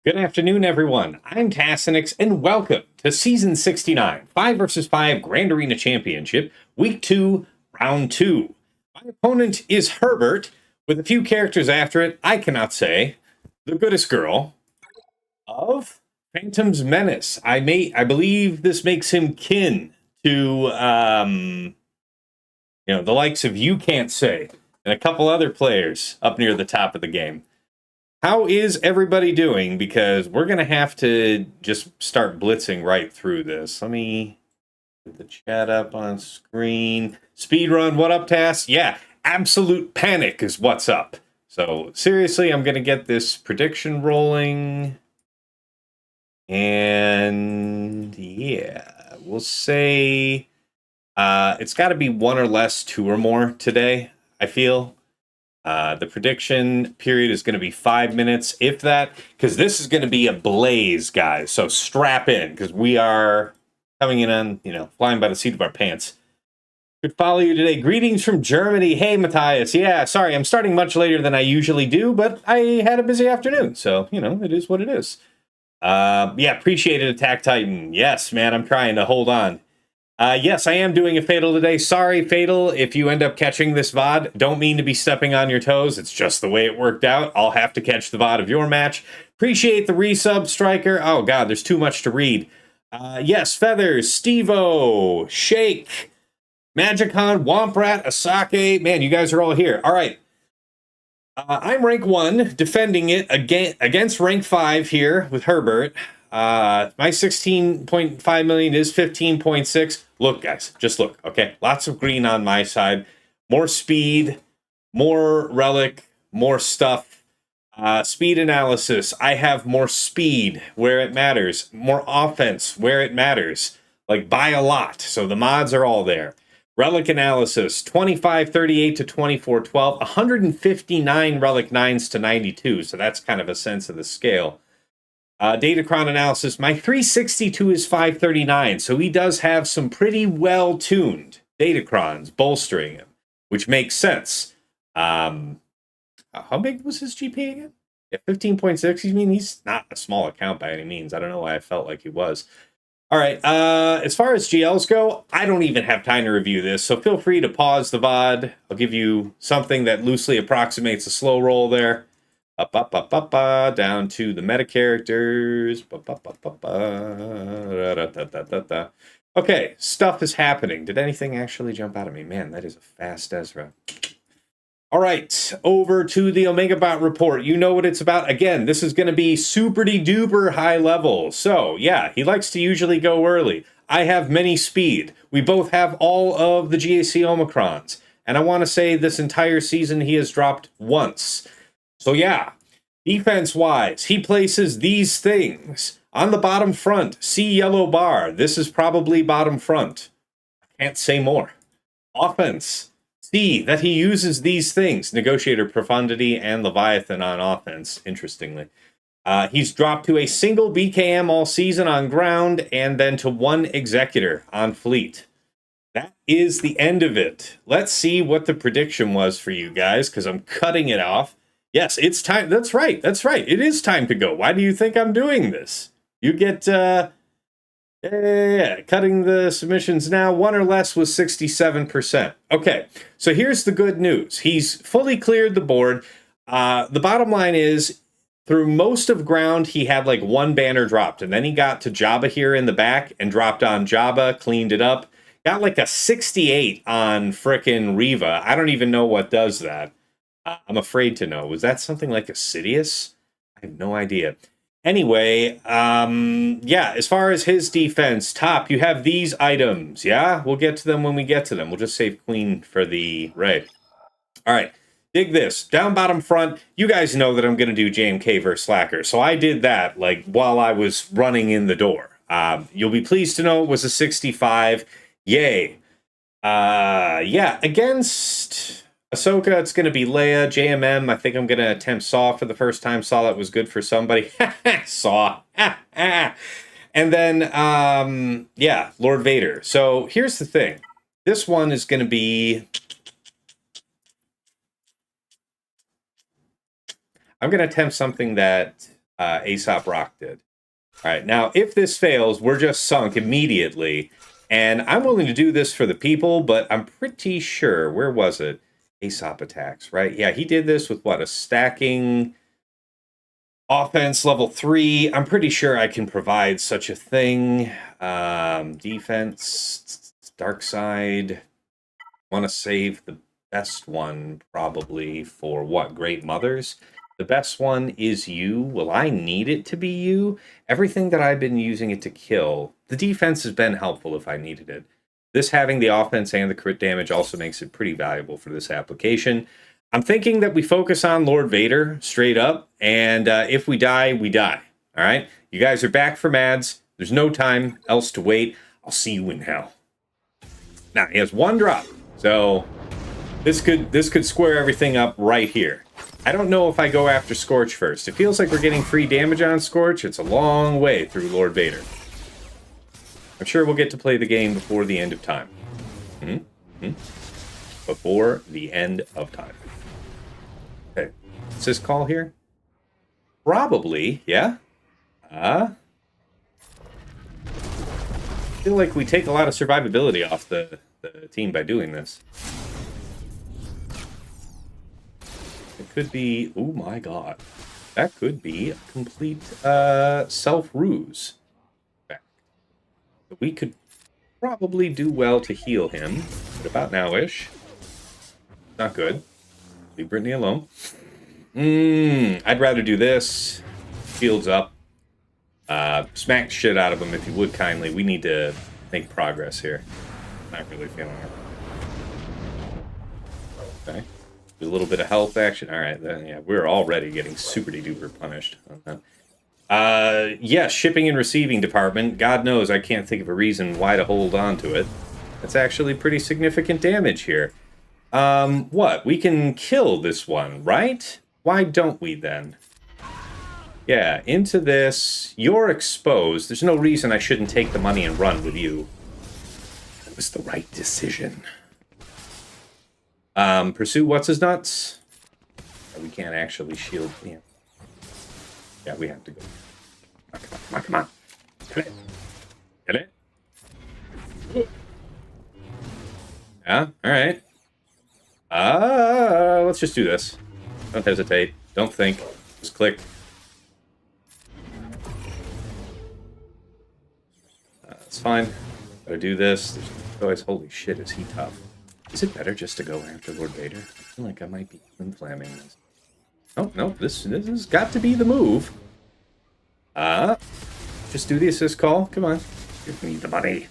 Good afternoon, everyone. I'm Tassinix, and welcome to Season 69, 5 vs 5 Grand Arena Championship, Week 2, Round 2. My opponent is Herbert, with a few characters after it, I cannot say, the goodest girl of Phantom's Menace. I believe this makes him kin to, the likes of You Can't Say, and a couple other players up near the top of the game. How is everybody doing? Because we're going to have to just start blitzing right through this. Let me get the chat up on screen. Speedrun, what up, Tass? Yeah, absolute panic is what's up. So, seriously, I'm going to get this prediction rolling. And, yeah, we'll say it's got to be one or less, two or more today, I feel. The prediction period is going to be 5 minutes, if that, because this is going to be a blaze, guys. So strap in, because we are coming in on, flying by the seat of our pants. Could follow you today. Greetings from Germany. Hey, Matthias. Yeah, sorry, I'm starting much later than I usually do, but I had a busy afternoon. So, it is what it is. Appreciate it, Attack Titan. Yes, man, I'm trying to hold on. Yes, I am doing a Fatal today. Sorry, Fatal, if you end up catching this VOD. Don't mean to be stepping on your toes. It's just the way it worked out. I'll have to catch the VOD of your match. Appreciate the resub, Striker. Oh, God, there's too much to read. Yes, Feathers, Stevo, Shake, Magicon, Womprat, Asake. Man, you guys are all here. All right. I'm rank 1, defending it against rank 5 here with Herbert. My 16.5 million is 15.6. Look, guys, just look, okay? Lots of green on my side. More speed, more relic, more stuff. Speed analysis. I have more speed where it matters. More offense where it matters. Like, by a lot. So the mods are all there. Relic analysis, 2538 to 2412. 159 relic 9s to 92. So that's kind of a sense of the scale. Datacron analysis, my 362 is 539, so he does have some pretty well-tuned Datacrons bolstering him, which makes sense. How big was his GP again? Yeah, 15.6. I mean, he's not a small account by any means. I don't know why I felt like he was. All right, as far as GLs go, I don't even have time to review this, so feel free to pause the VOD. I'll give you something that loosely approximates a slow roll there. Down to the meta characters. Okay, stuff is happening. Did anything actually jump out at me? Man, that is a fast Ezra. All right, over to the Omega Bot report. You know what it's about. Again, this is going to be super-de-duper high level. So, yeah, he likes to usually go early. I have many speed. We both have all of the GAC Omicrons. And I want to say this entire season he has dropped once. So yeah, defense-wise, he places these things on the bottom front. See yellow bar. This is probably bottom front. Can't say more. Offense. See that he uses these things. Negotiator, Profundity, and Leviathan on offense, interestingly. He's dropped to a single BKM all season on ground, and then to one Executor on fleet. That is the end of it. Let's see what the prediction was for you guys, because I'm cutting it off. Yes, it's time. That's right. That's right. It is time to go. Why do you think I'm doing this? You get, cutting the submissions now. One or less was 67%. Okay, so here's the good news. He's fully cleared the board. The bottom line is, through most of ground, he had like one banner dropped, and then he got to Jabba here in the back and dropped on Jabba, cleaned it up. Got like a 68 on frickin' Riva. I don't even know what does that. I'm afraid to know. Was that something like a Sidious? I have no idea. Anyway, as far as his defense, top, you have these items, yeah? We'll get to them when we get to them. We'll just save Queen for the raid. All right, dig this. Down bottom front, you guys know that I'm going to do JMK versus Slacker, so I did that, like, while I was running in the door. You'll be pleased to know it was a 65. Yay. Against Ahsoka, it's going to be Leia. JMM, I think I'm going to attempt Saw for the first time. Saw that was good for somebody. Saw. And then, Lord Vader. So here's the thing. This one is going to be... I'm going to attempt something that Aesop Rock did. All right, now if this fails, we're just sunk immediately. And I'm willing to do this for the people, but I'm pretty sure, where was it? Aesop attacks, right? Yeah, he did this with what, a stacking offense level 3. I'm pretty sure I can provide such a thing. Defense, dark side. Want to save the best one probably for what? Great Mothers? The best one is you. Will I need it to be you? Everything that I've been using it to kill, the defense has been helpful if I needed it. This having the offense and the crit damage also makes it pretty valuable for this application. I'm thinking that we focus on Lord Vader straight up, and if we die, we die. All right? You guys are back from ads. There's no time else to wait. I'll see you in hell. Now, he has one drop, so this could square everything up right here. I don't know if I go after Scorch first. It feels like we're getting free damage on Scorch. It's a long way through Lord Vader. I'm sure we'll get to play the game before the end of time. Before the end of time. Okay. Is this call here? Probably, yeah. I feel like we take a lot of survivability off the team by doing this. It could be, oh my god, that could be a complete self-ruse. We could probably do well to heal him, but about now-ish. Not good. Leave Brittany alone. I'd rather do this. Shields up. Smack shit out of him if you would kindly. We need to make progress here. Not really feeling it. Okay. Do a little bit of health action. Alright, then yeah, we're already getting super duper punished on that. Yes, shipping and receiving department. God knows I can't think of a reason why to hold on to it. That's actually pretty significant damage here. What? We can kill this one, right? Why don't we then? Yeah, into this. You're exposed. There's no reason I shouldn't take the money and run with you. It was the right decision. Pursue what's-his-nuts? We can't actually shield him. Yeah, we have to go. Come on. Get it. Yeah, alright. Let's just do this. Don't hesitate. Don't think. Just click. That's fine. Gotta do this. There's always, holy shit, is he tough. Is it better just to go after Lord Vader? I feel like I might be inflamming this. Oh, no, this has got to be the move. Just do the assist call. Come on. Give me the money.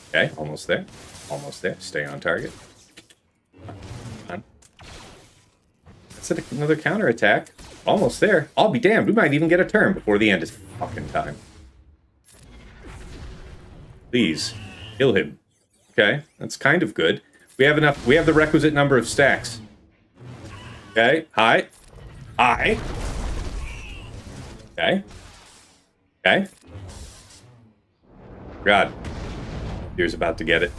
Okay, almost there. Almost there. Stay on target. Come on. That's another counterattack. Almost there. I'll be damned. We might even get a turn before the end is fucking time. Please. Kill him. Okay, that's kind of good. We have enough. We have the requisite number of stacks. Okay, hi. Hi. Okay. Okay. God. Here's about to get it.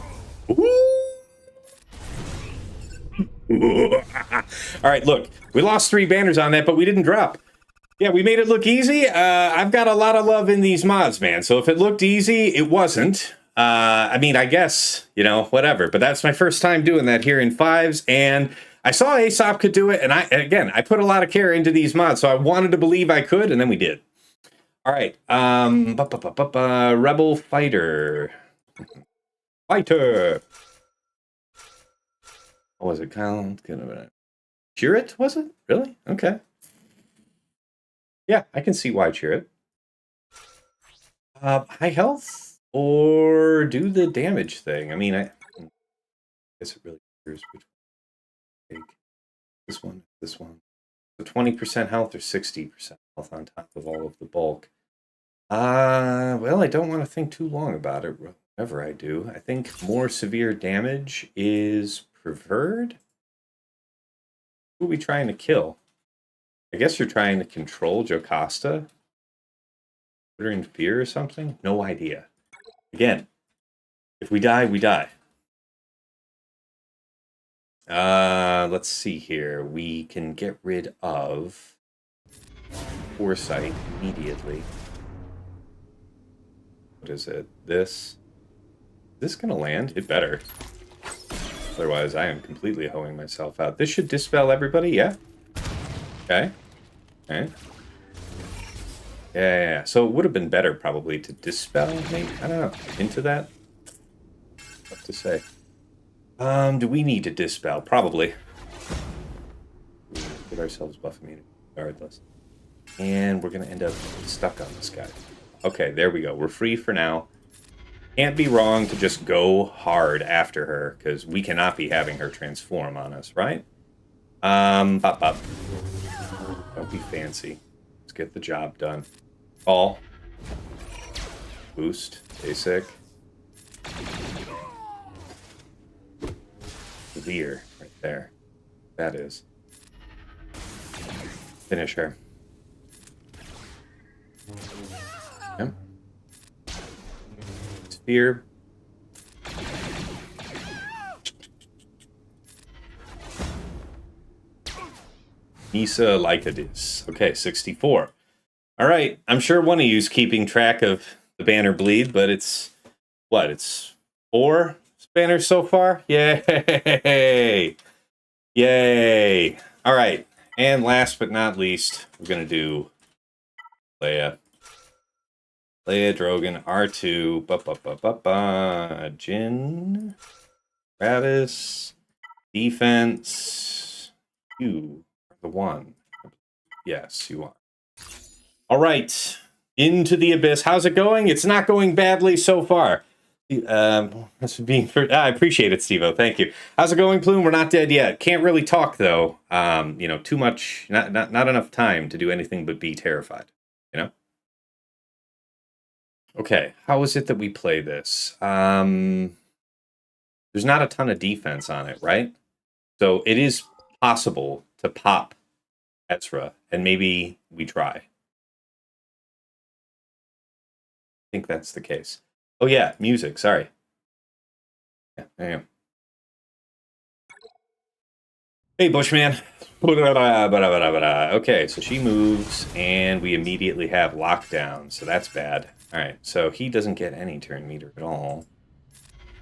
All right, look. We lost 3 banners on that, but we didn't drop. Yeah, we made it look easy. I've got a lot of love in these mods, man. So if it looked easy, it wasn't. I mean, I guess, you know, whatever. But that's my first time doing that here in 5s, and I saw Aesop could do it, and I put a lot of care into these mods, so I wanted to believe I could, and then we did. All right, Rebel Fighter. Fighter! What was it, Kyle? Cheer it, was it? Really? Okay. Yeah, I can see why cheer it. High health? Or do the damage thing. I mean, I guess it really matters which one. Take this one. So 20% health or 60% health on top of all of the bulk. Well, I don't want to think too long about it. Whatever I do, I think more severe damage is preferred. Who are we trying to kill? I guess you're trying to control Jocasta? Put her in fear or something? No idea. Again, if we die, we die. Let's see here. We can get rid of foresight immediately. What is it? This? Is this gonna land? It better. Otherwise, I am completely hoeing myself out. This should dispel everybody, yeah? Okay. Okay. Yeah. So it would have been better, probably, to dispel, maybe? I don't know. Into that? What to say? Do we need to dispel? Probably. Give ourselves buff immunity, regardless. And we're going to end up stuck on this guy. Okay, there we go. We're free for now. Can't be wrong to just go hard after her, because we cannot be having her transform on us, right? Bop, bop. Don't be fancy. Let's get the job done. Fall. Boost. Basic. Severe. Right there. That is. Finish her. Yep. Spear. Nisa like it is. Okay, 64. All right, I'm sure one of you's keeping track of the banner bleed, but it's what? It's 4 banners so far? Yay! Yay! All right, and last but not least, we're gonna do Leia. Leia, Drogon, R2, Jin, Raddus, defense. You are the one. Yes, you are. All right, into the abyss. How's it going? It's not going badly so far. I appreciate it, Steve-O. Thank you. How's it going, Plume? We're not dead yet. Can't really talk though. You know, too much, not enough time to do anything but be terrified. You know. Okay, how is it that we play this? There's not a ton of defense on it, right? So it is possible to pop Ezra, and maybe we try. I think that's the case. Oh yeah, music, sorry. Yeah, there you go. Hey, Bushman. Okay, so she moves, and we immediately have lockdown, so that's bad. All right, so he doesn't get any turn meter at all.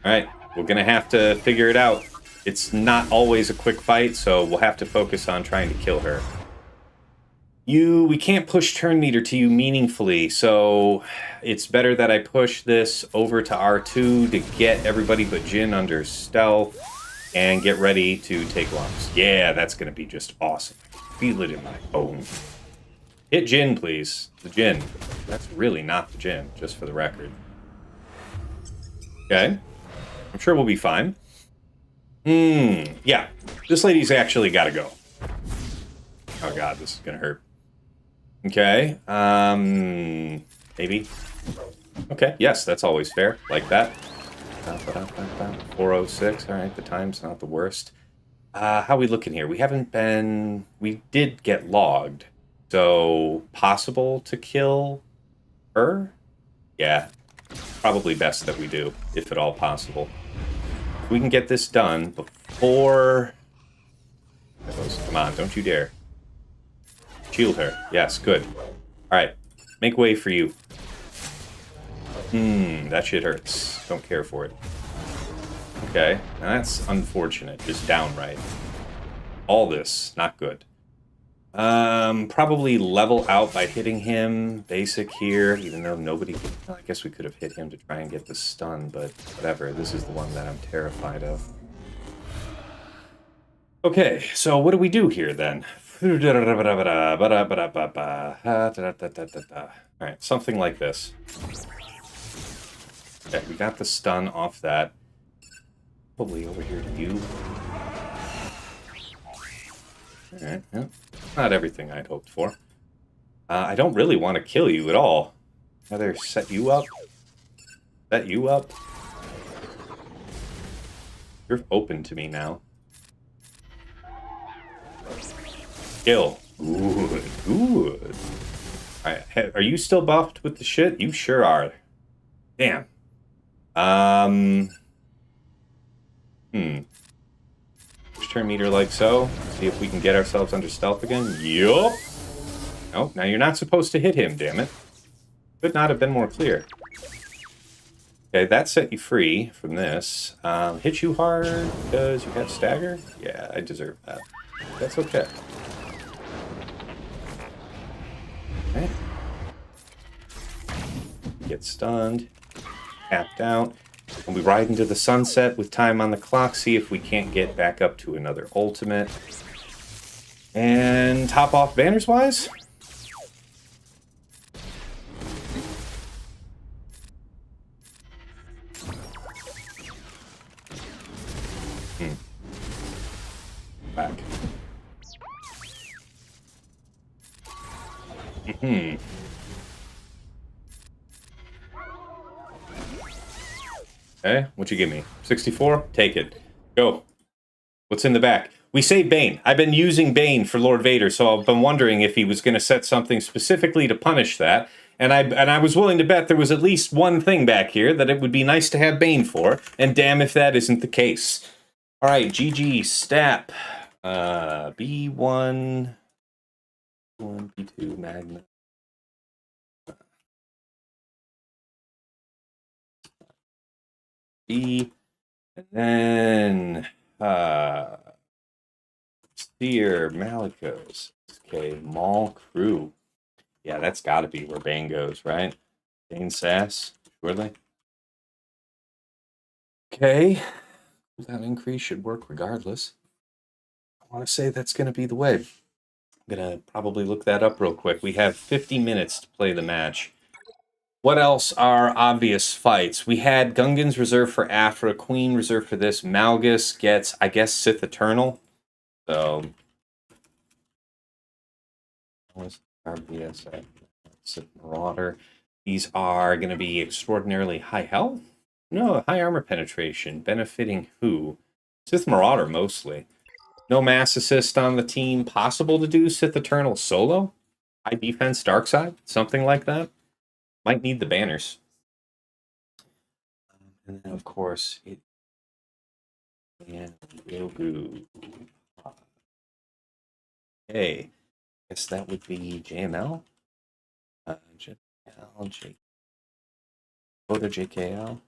All right, we're going to have to figure it out. It's not always a quick fight, so we'll have to focus on trying to kill her. We can't push turn meter to you meaningfully, so it's better that I push this over to R2 to get everybody but Jin under stealth and get ready to take lumps. Yeah, that's going to be just awesome. Feel it in my bones. Hit Jin, please. The Jin. That's really not the Jin, just for the record. Okay. I'm sure we'll be fine. Yeah. This lady's actually got to go. Oh god, this is going to hurt. Okay. Maybe. Okay, yes, that's always fair. Like that. 406. All right, the time's not the worst. How are we looking here? We haven't been... We did get logged. So, possible to kill her? Yeah. Probably best that we do, if at all possible. If we can get this done before... Come on, don't you dare. Shield her. Yes, good. Alright. Make way for you. That shit hurts. Don't care for it. Okay. Now that's unfortunate. Just downright. All this, not good. Probably level out by hitting him. Basic here, even though nobody... Well, I guess we could have hit him to try and get the stun, but whatever. This is the one that I'm terrified of. Okay, so what do we do here, then? Alright, something like this. Okay, we got the stun off that. Probably over here to you. Alright, yeah. Not everything I'd hoped for. I don't really want to kill you at all. Rather set you up. Set you up. You're open to me now. Kill. Good, good. Alright, are you still buffed with the shit? You sure are. Damn. Push turn meter like so. See if we can get ourselves under stealth again. Yup. Oh, now you're not supposed to hit him, damn it. Could not have been more clear. Okay, that set you free from this. Hit you hard because you have stagger? Yeah, I deserve that. That's okay. Okay. Get stunned. Tapped out. And we ride into the sunset with time on the clock, see if we can't get back up to another ultimate. And top off banners-wise? Back. Okay, what'd you give me? 64? Take it. Go. What's in the back? We say Bane. I've been using Bane for Lord Vader, so I've been wondering if he was going to set something specifically to punish that. And I was willing to bet there was at least one thing back here that it would be nice to have Bane for, and damn if that isn't the case. All right, GG, Stap. B1, B2, Magna. B, and then Cere, Malgus. Okay, Maul Crew. Yeah, that's got to be where Bane goes, right? Bane Sass, surely. Okay, that increase should work regardless. I want to say that's going to be the way. I'm going to probably look that up real quick. We have 50 minutes to play the match. What else are obvious fights? We had Gungans reserved for Aphra, Queen reserved for this. Malgus gets, I guess, Sith Eternal. So, RBS, Sith Marauder. These are going to be extraordinarily high health? No, high armor penetration. Benefiting who? Sith Marauder, mostly. No mass assist on the team. Possible to do Sith Eternal solo? High defense, dark side? Something like that? Might need the banners. And then, of course, it... And Yogu. Okay. Guess that would be JML? JML, Go to JKL.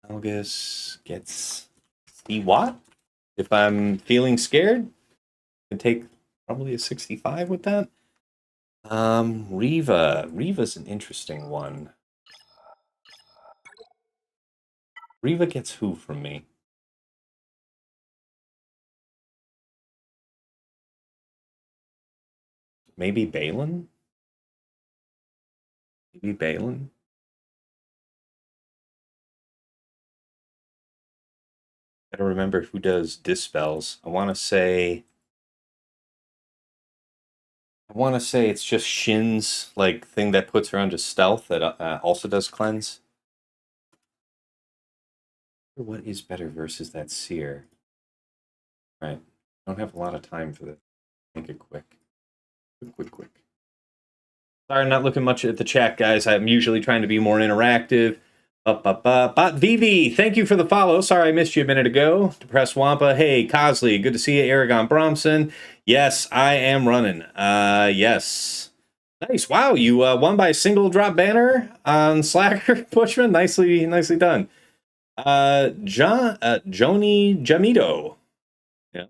Malgus gets C Watt. If I'm feeling scared, I can take probably a 65 with that. Riva. Riva's an interesting one. Riva gets who from me? Maybe Baylan? Maybe Baylan? I don't remember who does dispels. I want to say it's just Shin's like thing that puts her onto stealth that also does cleanse. What is better versus that Cere? Right. Don't have a lot of time for this. Make it quick. Quick. Sorry, I'm not looking much at the chat, guys. I'm usually trying to be more interactive. Bot VV, thank you for the follow. Sorry I missed you a minute ago. Depressed Wampa, hey, Cosley, good to see you. Aragon Bromson, yes, I am running. Yes. Nice, wow, you won by a single drop banner on Slacker, Bushman. Nicely done. Joni Jamito. Yeah.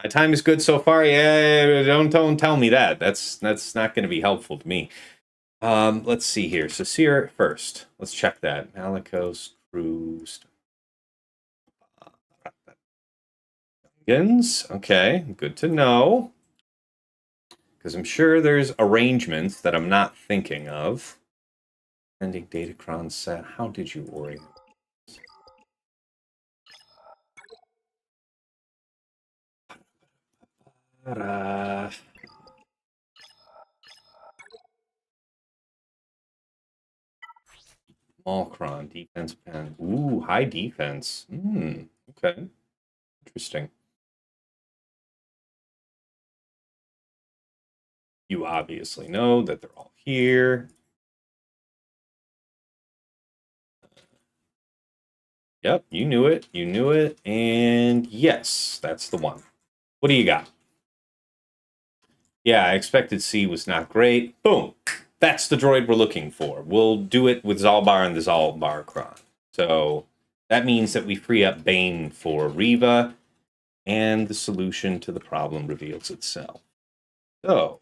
My time is good so far. Yeah, don't tell me that. That's not going to be helpful to me. Let's see here. So Cere first. Let's check that. Malicos, Cruised. Gungans. Okay, good to know. Because I'm sure there's arrangements that I'm not thinking of. Ending Datacron set. How did you orient? Malcron, defense pen. Ooh, high defense. Okay. Interesting. You obviously know that they're all here. Yep, you knew it. You knew it. And yes, that's the one. What do you got? Yeah, I expected C was not great. Boom. That's the droid we're looking for. We'll do it with Zalbar and the Zalbar Cron. So that means that we free up Bane for Riva, and the solution to the problem reveals itself. So,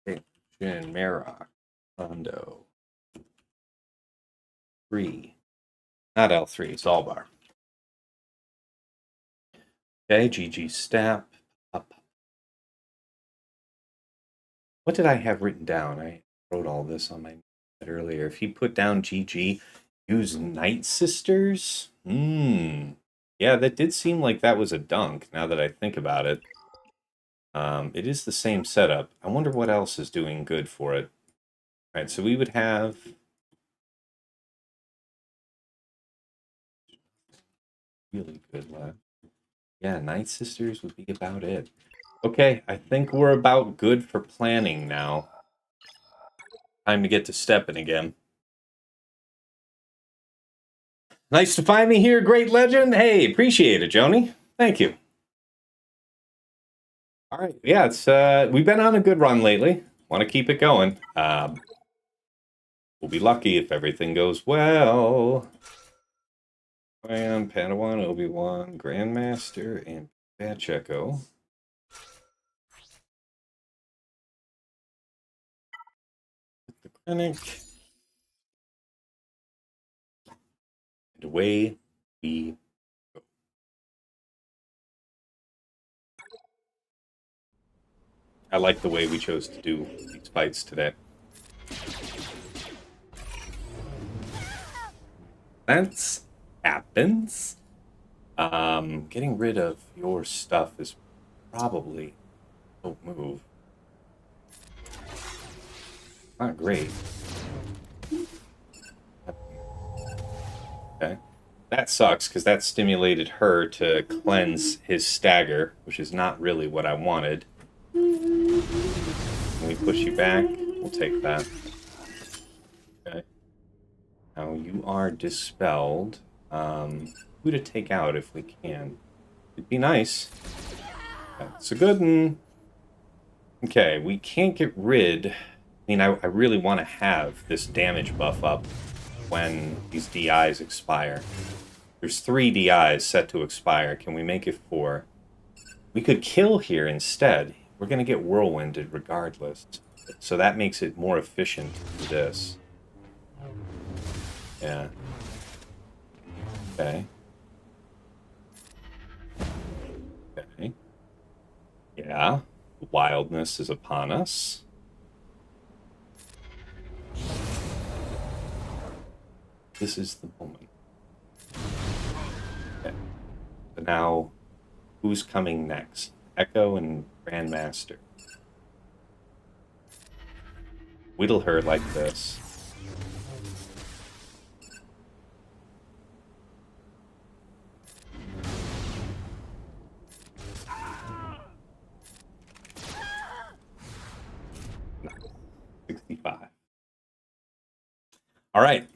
Jin, Marok, Rondo, 3. Not L3, Zalbar. Okay, GG Stap. Up. What did I have written down? I wrote all this on my note earlier. If he put down GG, use Night Sisters? Yeah, that did seem like that was a dunk, now that I think about it. It is the same setup. I wonder what else is doing good for it. All right, so we would have... really good left. Yeah, Night Sisters would be about it. Okay, I think we're about good for planning now. Time to get to stepping again. Nice to find me here, Great Legend. Hey, appreciate it, Joni. Thank you. All right, yeah, it's we've been on a good run lately. Want to keep it going. We'll be lucky if everything goes well. And Padawan, Obi-Wan, Grandmaster, and Pacheco. The clinic. And away we go. I like the way we chose to do these fights today. That happens. Getting rid of your stuff is probably a move. Not great. Okay. That sucks, because that stimulated her to cleanse his stagger, which is not really what I wanted. Can we push you back? We'll take that. Okay. Now you are dispelled. Who to take out if we can? It'd be nice. That's a good one. Okay, we can't get rid... I mean, I really want to have this damage buff up when these DIs expire. There's 3 DIs set to expire. Can we make it 4? We could kill here instead. We're going to get whirlwinded regardless. So that makes it more efficient for this. Yeah. Okay. Okay. Yeah. Wildness is upon us. This is the moment. Okay. So now, who's coming next? Echo and Grandmaster. Whittle her like this. No. 65. All right.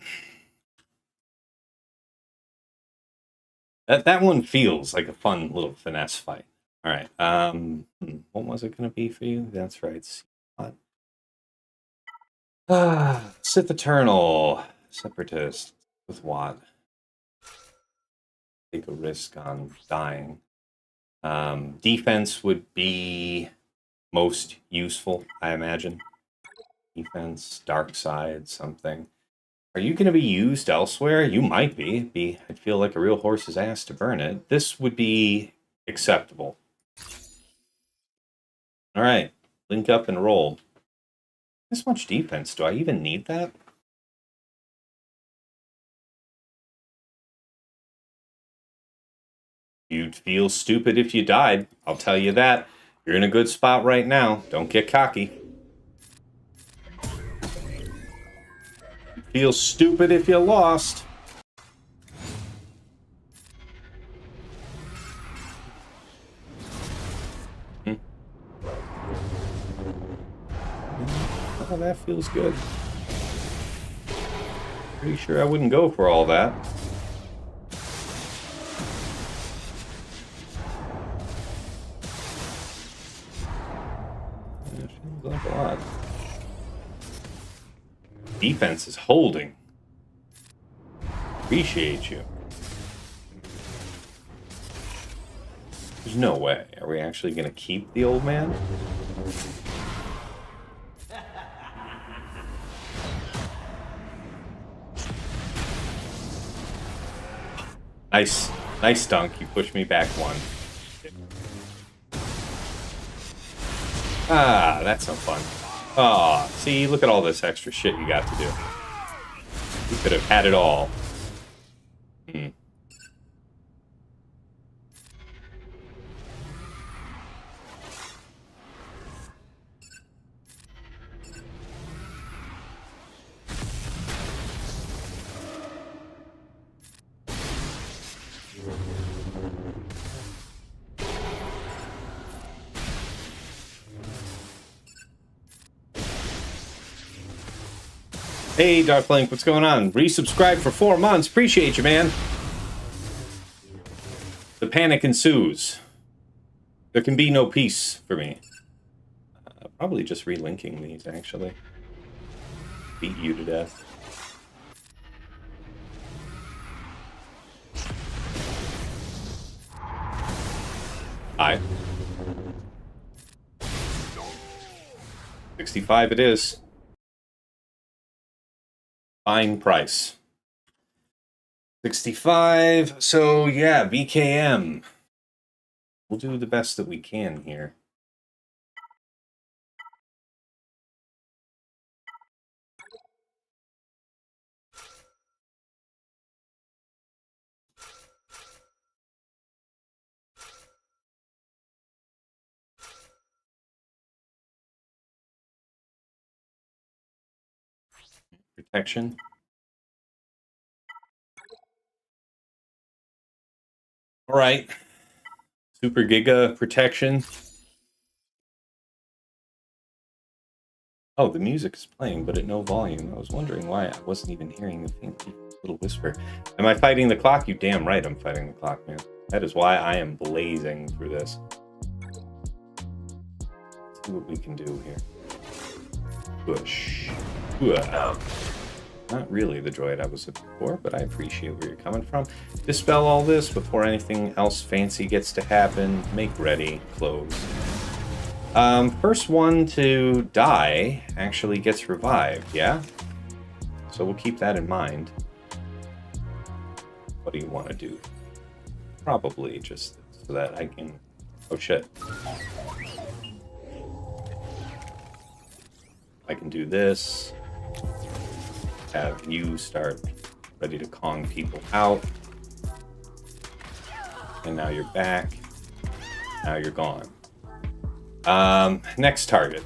That one feels like a fun little finesse fight. All right. What was it going to be for you? That's right. Sith Eternal. Separatist. With what? Take a risk on dying. Defense would be most useful, I imagine. Defense, dark side, something. Are you going to be used elsewhere? You might be. I'd feel like a real horse's ass to burn it. This would be acceptable. All right. Link up and roll. This much defense. Do I even need that? You'd feel stupid if you died. I'll tell you that. You're in a good spot right now. Don't get cocky. Feel stupid if you lost. Oh, that feels good. Pretty sure I wouldn't go for all that. Feels like a lot. Defense is holding. Appreciate you. There's no way. Are we actually going to keep the old man? Nice. Nice dunk. You pushed me back one. Ah, that's no fun. Oh, see, look at all this extra shit you got to do. You could have had it all. Hey, Darklink, what's going on? Resubscribe for 4 months. Appreciate you, man. The panic ensues. There can be no peace for me. Probably just relinking these, actually. Beat you to death. Hi. 65 it is. Fine price. 65. So yeah, BKM. We'll do the best that we can here. Protection. All right. Super Giga protection. Oh, the music is playing, but at no volume. I was wondering why I wasn't even hearing the faint little whisper. Am I fighting the clock? You damn right I'm fighting the clock, man. That is why I am blazing through this. Let's see what we can do here. Push. Not really the droid I was looking for, but I appreciate where you're coming from. Dispel all this before anything else fancy gets to happen. Make ready. Close. First one to die actually gets revived, yeah? So we'll keep that in mind. What do you want to do? Probably just so that I can... Oh, shit. I can do this. Have you start ready to Kong people out. And now you're back. Now you're gone. Next target.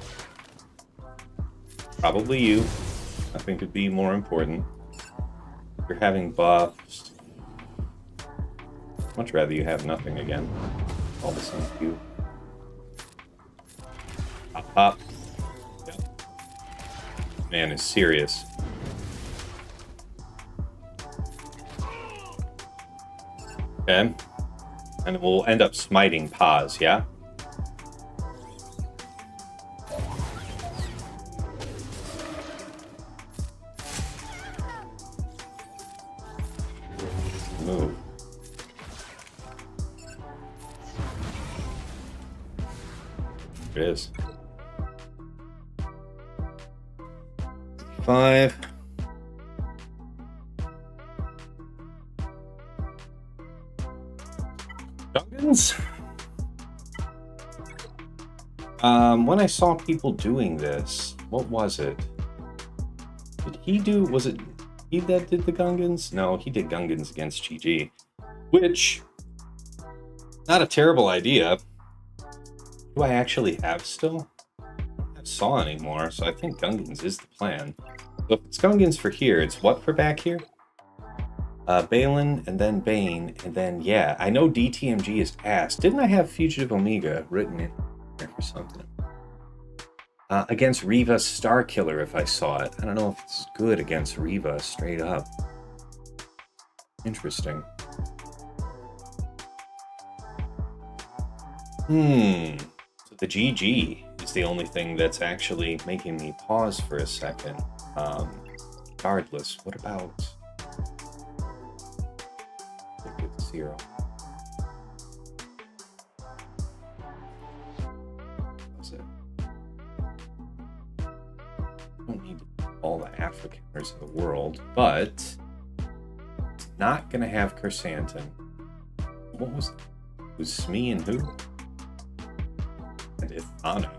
Probably you. Nothing could be more important. You're having buffs. Much rather you have nothing again. All the same to you. Pop, pop. Yep. Man is serious. Okay. And we'll end up smiting Paz, yeah? Move. There it is. 5. Gungans? When I saw people doing this, what was it? Did he do, was it he that did the Gungans? No, he did Gungans against GG, which, not a terrible idea. Do I actually have still? I don't have Saw anymore, so I think Gungans is the plan. So if it's Gungans for here, it's what for back here? Baylan, and then Bane, and then, yeah, I know DTMG is ass. Didn't I have Fugitive Omega written in there for something? Against Reva Starkiller, if I saw it. I don't know if it's good against Reva, straight up. Interesting. So the GG is the only thing that's actually making me pause for a second. Regardless, what about Cere? What's it? I don't need all the Aphra counters in the world, but it's not going to have Chrysanthemum. What was it? It was Smee and who? And Ithana.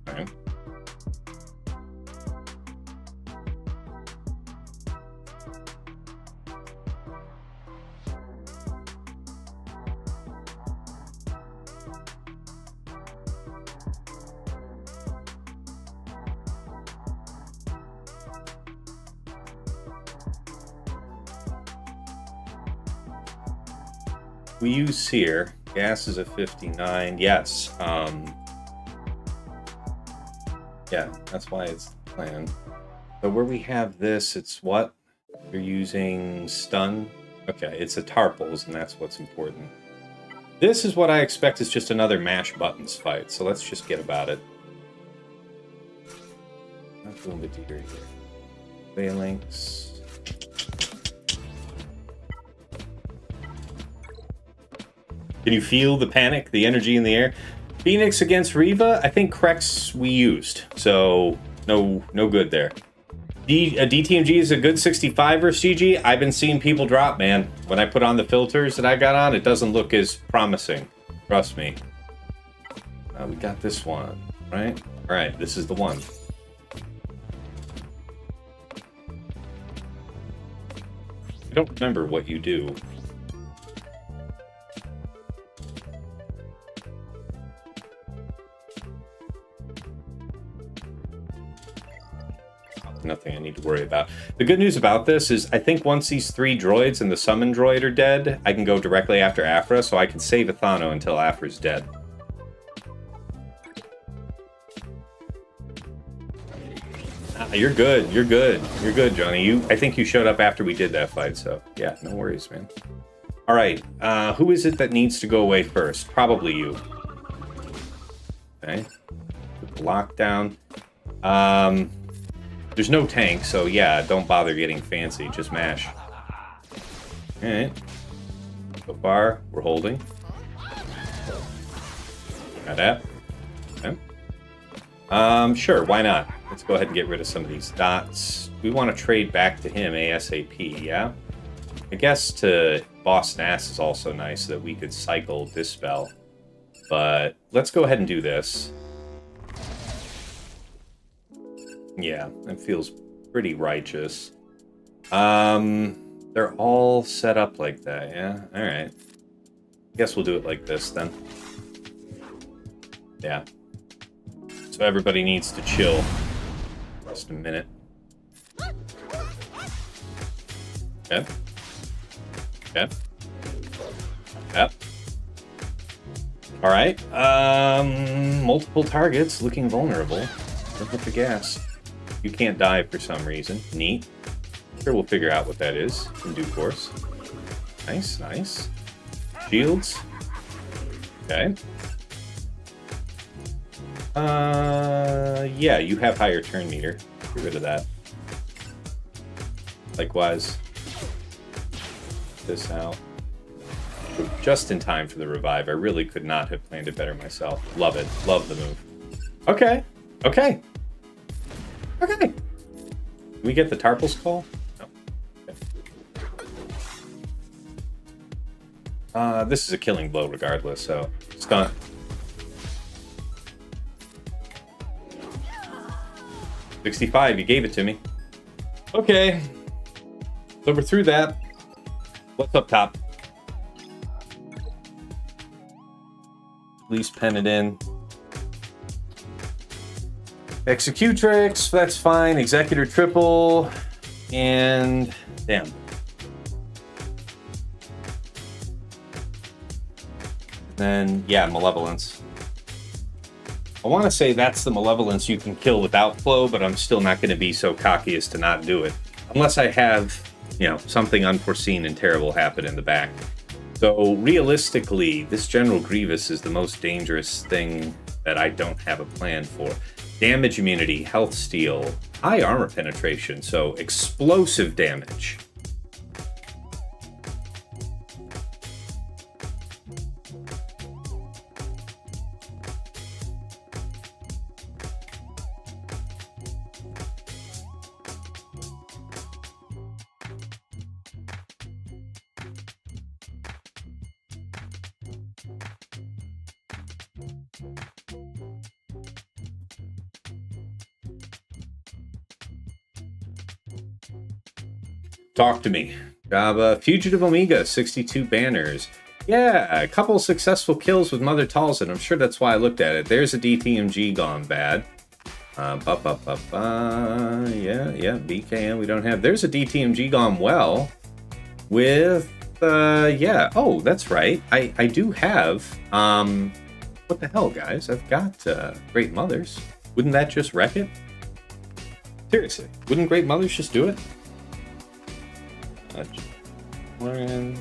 Okay. We use Cere. Gas is a 59. Yes. Yeah, that's why it's the plan. So where we have this, it's what? You're using stun? Okay, it's a Tarpals, and that's what's important. This is what I expect is just another mash buttons fight, so let's just get about it. Not doing the deer here. Phalanx. Can you feel the panic, the energy in the air? Phoenix against Reva, I think Crex we used, so no good there. DTMG is a good 65 versus GG. I've been seeing people drop, man. When I put on the filters that I got on, it doesn't look as promising. Trust me. We got this one, right? All right, this is the one. I don't remember what you do. Nothing I need to worry about. The good news about this is I think once these 3 droids and the summon droid are dead, I can go directly after Aphra, so I can save Ithano until Aphra's dead. You're good. You're good. You're good, Johnny. I think you showed up after we did that fight, so yeah, no worries, man. All right, who is it that needs to go away first? Probably you. Okay. Lockdown. There's no tank, so yeah, don't bother getting fancy. Just mash. Alright. So far, we're holding. Got that. Okay. Sure, why not? Let's go ahead and get rid of some of these dots. We want to trade back to him ASAP, yeah? I guess to Boss Nass is also nice so that we could cycle Dispel. But let's go ahead and do this. Yeah, it feels pretty righteous. They're all set up like that, yeah? Alright. Guess we'll do it like this, then. Yeah. So everybody needs to chill. Just a minute. Yep. Yep. Yep. Alright. Multiple targets looking vulnerable. Look at the gas. You can't die for some reason. Neat. Sure, we'll figure out what that is in due course. Nice, nice. Shields. Okay. Yeah, you have higher turn meter. Get rid of that. Likewise. This out. Just in time for the revive. I really could not have planned it better myself. Love it. Love the move. Okay. Okay. Okay. Can we get the Tarpals call? No. Okay. This is a killing blow regardless, so stun. $65, you gave it to me. Okay. So we're through that. What's up top? At least pen it in. Executrix, that's fine. Executor triple. And damn. Then, yeah, Malevolence. I want to say that's the Malevolence you can kill without flow, but I'm still not going to be so cocky as to not do it. Unless I have, you know, something unforeseen and terrible happen in the back. So, realistically, this General Grievous is the most dangerous thing that I don't have a plan for. Damage immunity, health steal, high armor penetration, so explosive damage. Talk to me. Java, Fugitive Omega, 62 banners. Yeah, a couple successful kills with Mother Talzin. I'm sure that's why I looked at it. There's a DTMG gone bad. Yeah, BKM we don't have. There's a DTMG gone well with, yeah. Oh, that's right. I do have, what the hell, guys? I've got Great Mothers. Wouldn't that just wreck it? Seriously, wouldn't Great Mothers just do it? Learn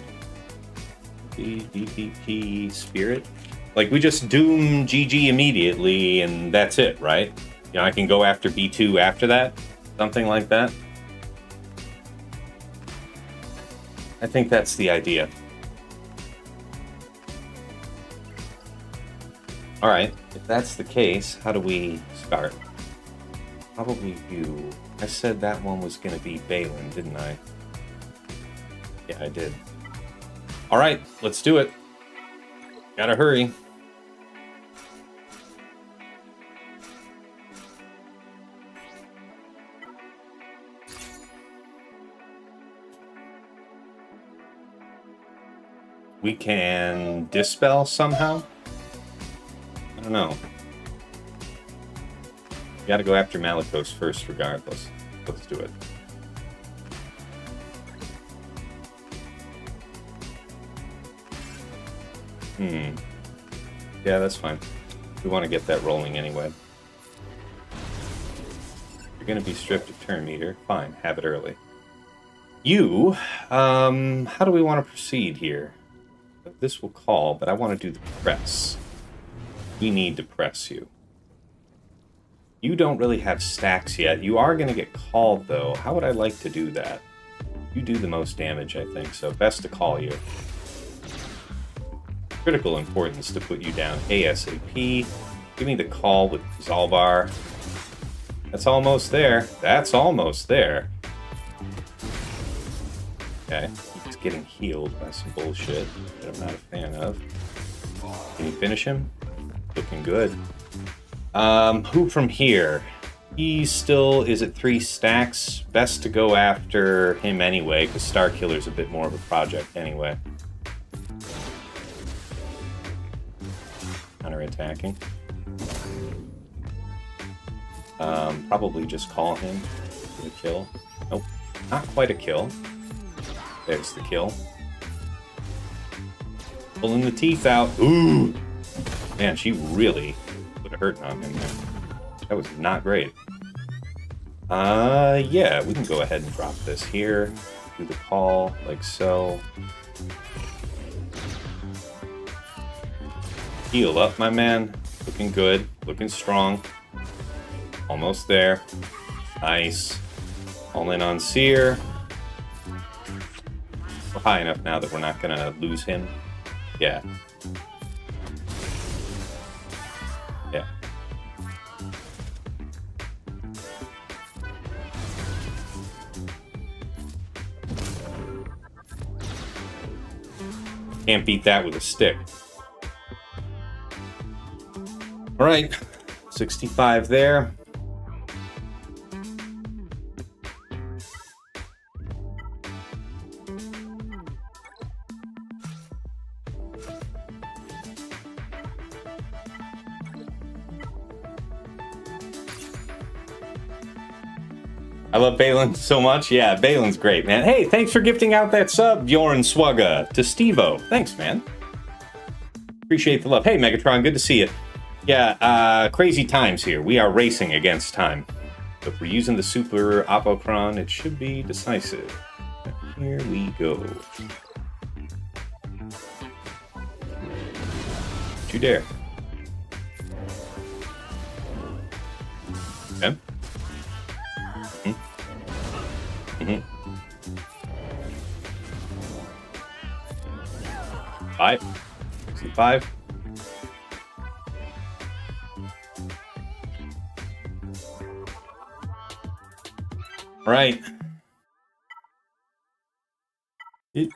DPP Spirit. Like, we just doom GG immediately, and that's it, right? You know, I can go after B2 after that? Something like that? I think that's the idea. Alright, if that's the case, how do we start? Probably you. I said that one was going to be Baylan, didn't I? Yeah, I did. All right, let's do it. Gotta hurry. We can dispel somehow? I don't know. Gotta go after Malgus first regardless. Let's do it. Yeah, that's fine. We want to get that rolling anyway. You're going to be stripped of turn meter. Fine, have it early. You, how do we want to proceed here? This will call, but I want to do the press. We need to press you. You don't really have stacks yet. You are going to get called, though. How would I like to do that? You do the most damage, I think, so best to call you. Critical importance to put you down ASAP. Give me the call with Zalbar. That's almost there. That's almost there. Okay, he's getting healed by some bullshit that I'm not a fan of. Can you finish him? Looking good. Who from here? He still is at 3 stacks. Best to go after him anyway, because Starkiller's a bit more of a project anyway. Counter-attacking. Probably just call him for the kill. Nope, not quite a kill. There's the kill. Pulling the teeth out. Ooh! Man, she really put a hurt on him there. That was not great. Yeah, we can go ahead and drop this here. Do the call, like so. Heal up, my man. Looking good. Looking strong. Almost there. Nice. All in on Cere. We're high enough now that we're not going to lose him. Yeah. Yeah. Can't beat that with a stick. All right, 65 there. I love Baylan so much. Yeah, Baylan's great, man. Hey, thanks for gifting out that sub, Bjorn Swugga, to Stevo. Thanks, man. Appreciate the love. Hey, Megatron, good to see you. Yeah, crazy times here. We are racing against time. So if we're using the Super Apocron, it should be decisive. Here we go. Don't you dare. Okay. Mm-hmm. 5. 65. All right.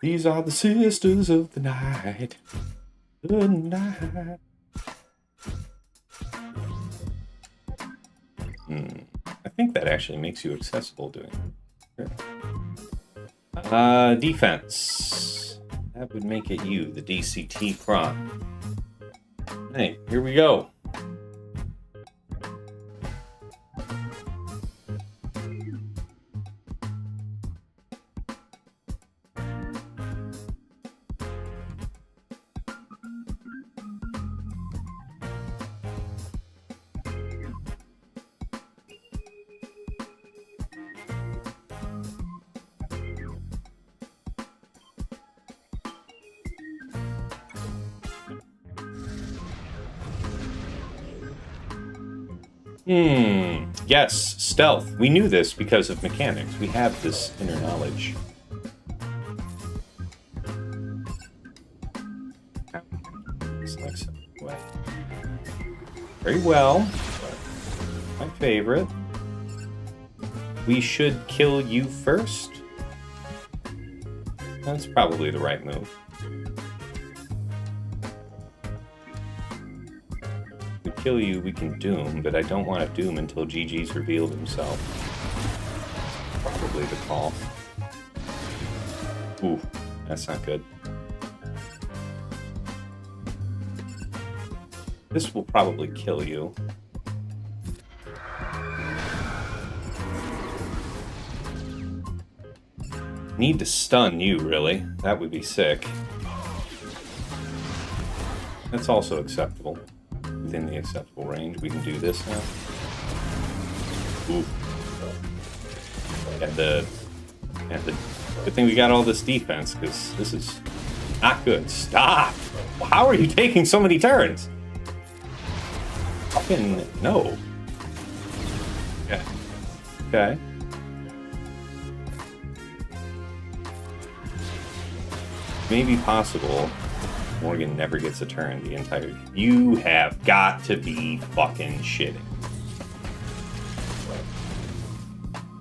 These are the sisters of the night. Good night. I think that actually makes you accessible doing it. Sure. Defense. That would make it you, the DCT Kron. Hey, here we go. Yes, stealth. We knew this because of mechanics. We have this inner knowledge. Very well. My favorite. We should kill you first. That's probably the right move. Kill you, we can doom, but I don't want to doom until GG's revealed himself. Probably the call. Ooh, that's not good. This will probably kill you. Need to stun you, really. That would be sick. That's also acceptable. Within the acceptable range, we can do this now. Ooh. Good thing we got all this defense, because this is not good. Stop! How are you taking so many turns? Fucking no. Yeah. Okay. Maybe possible. Morgan never gets a turn the entire... You have got to be fucking shitting.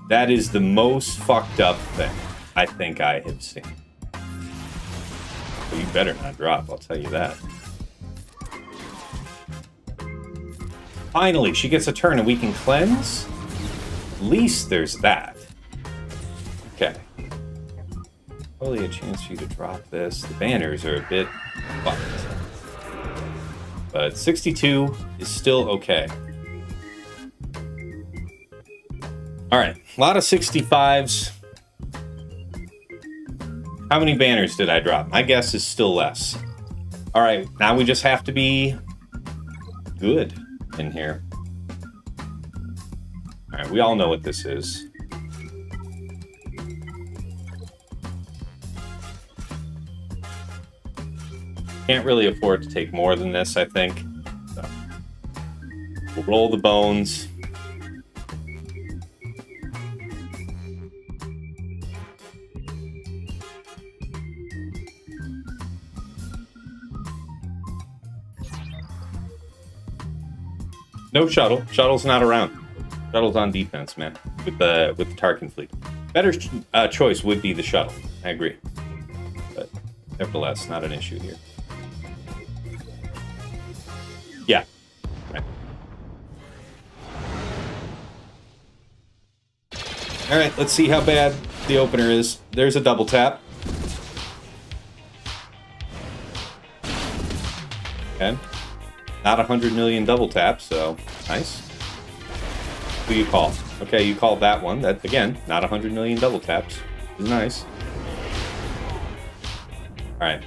That is the most fucked up thing I think I have seen. Well, you better not drop, I'll tell you that. Finally, she gets a turn and we can cleanse? At least there's that. Okay. Probably a chance for you to drop this. The banners are a bit fucked. But 62 is still okay. Alright, a lot of 65s. How many banners did I drop? My guess is still less. Alright, now we just have to be good in here. Alright, we all know what this is. Can't really afford to take more than this, I think. So, we'll roll the bones. No shuttle. Shuttle's not around. Shuttle's on defense, man. With the Tarkin fleet. Better choice would be the shuttle. I agree. But nevertheless, not an issue here. Yeah. Right. All right, let's see how bad the opener is. There's a double tap. Okay. Not 100 million double taps, so nice. Who you call? Okay, you called that one. That, again, not 100 million double taps. Is nice. All right.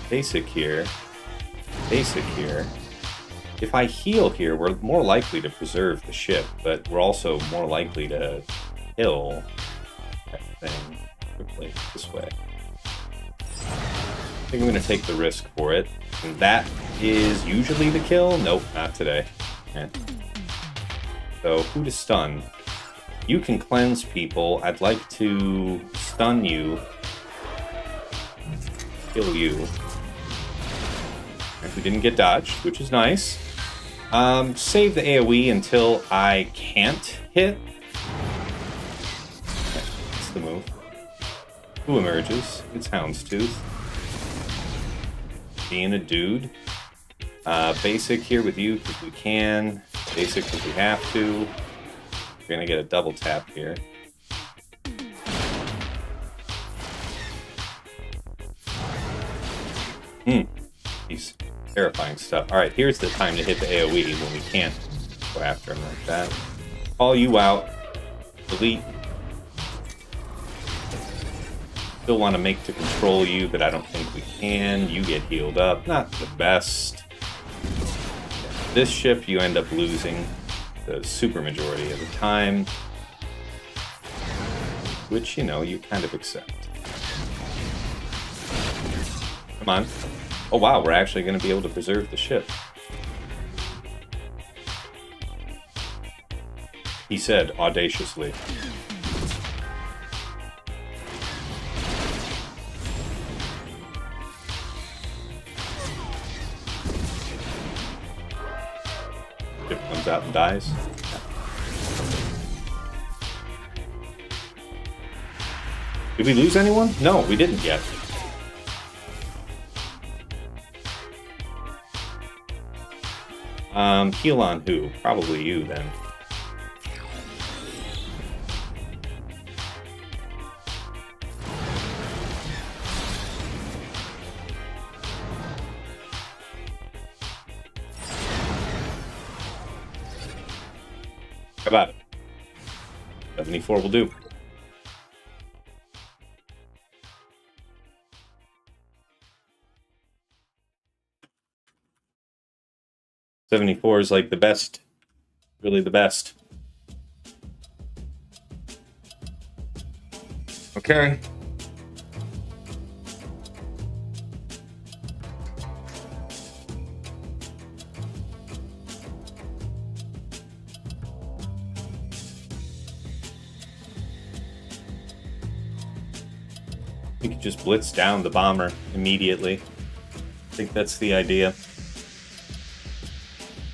Basic here. Basic here. If I heal here, we're more likely to preserve the ship, but we're also more likely to kill that thing quickly this way. I think I'm going to take the risk for it. And that is usually the kill? Nope, not today. Okay. So, who to stun? You can cleanse people. I'd like to stun you. Kill you. If we didn't get dodged, which is nice. Save the AoE until I can't hit. Okay, that's the move. Who emerges? It's Houndstooth. Being a dude. Basic here with you because we can. Basic because we have to. We're gonna get a double tap here. These terrifying stuff. Alright, here's the time to hit the AoE when we can't go after him like that. Call you out. Delete. Still want to make to control you, but I don't think we can. You get healed up. Not the best. This ship you end up losing the super majority of the time. Which, you know, you kind of accept. Come on. Oh wow, we're actually going to be able to preserve the ship. He said audaciously. Ship comes out and dies. Did we lose anyone? No, we didn't yet. Heal on who? Probably you, then. How about it? 74 will do. '74 is like the best, really the best. Okay. We could just blitz down the bomber immediately. I think that's the idea.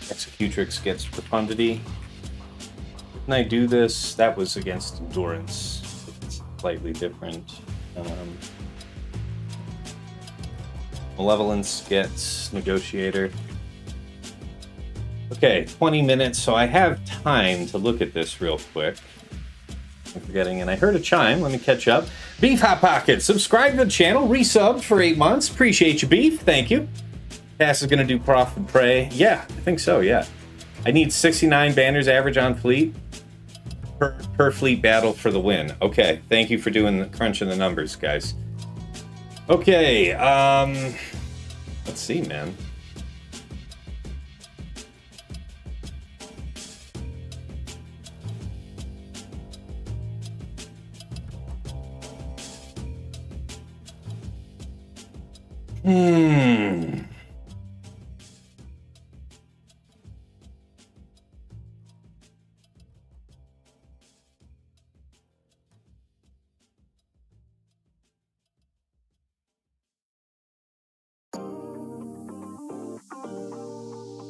Executrix gets Profundity. Didn't I do this? That was against Endurance. It's slightly different. Malevolence gets Negotiator. Okay, 20 minutes, so I have time to look at this real quick. I'm forgetting, and I heard a chime. Let me catch up. Beef Hot Pocket, subscribe to the channel, resubbed for 8 months. Appreciate you, Beef. Thank you. Cass is going to do Prof and Pray. Yeah, I think so, yeah. I need 69 banners average on fleet per fleet battle for the win. Okay, thank you for doing the crunching the numbers, guys. Okay, let's see, man.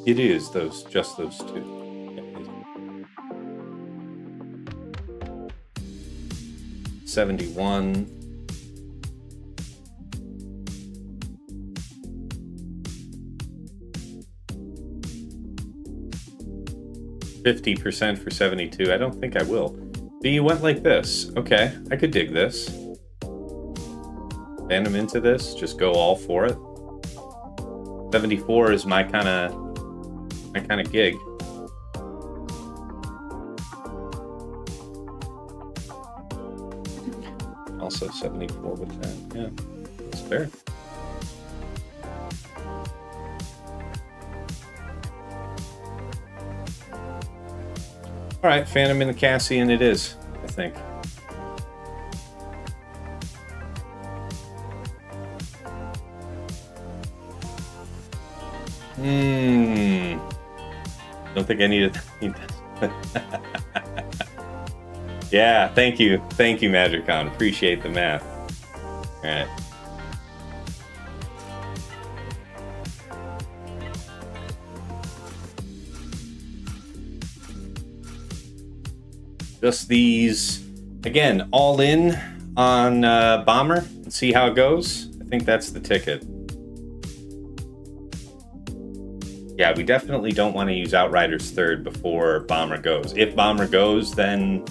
It is just those two. 71. %50 for 72. I don't think I will. But you went like this. Okay, I could dig this. Ban him into this. Just go all for it. 74 is my kind of gig. Also 74 with that. Yeah, that's fair. All right, Phantom in the Cassian it is, I think. Don't think I need that. Yeah, thank you. Thank you, Magicon. Appreciate the math. All right. Just these, again, all in on Bomber and see how it goes. I think that's the ticket. Yeah, we definitely don't want to use Outriders third before Bomber goes. If Bomber goes, then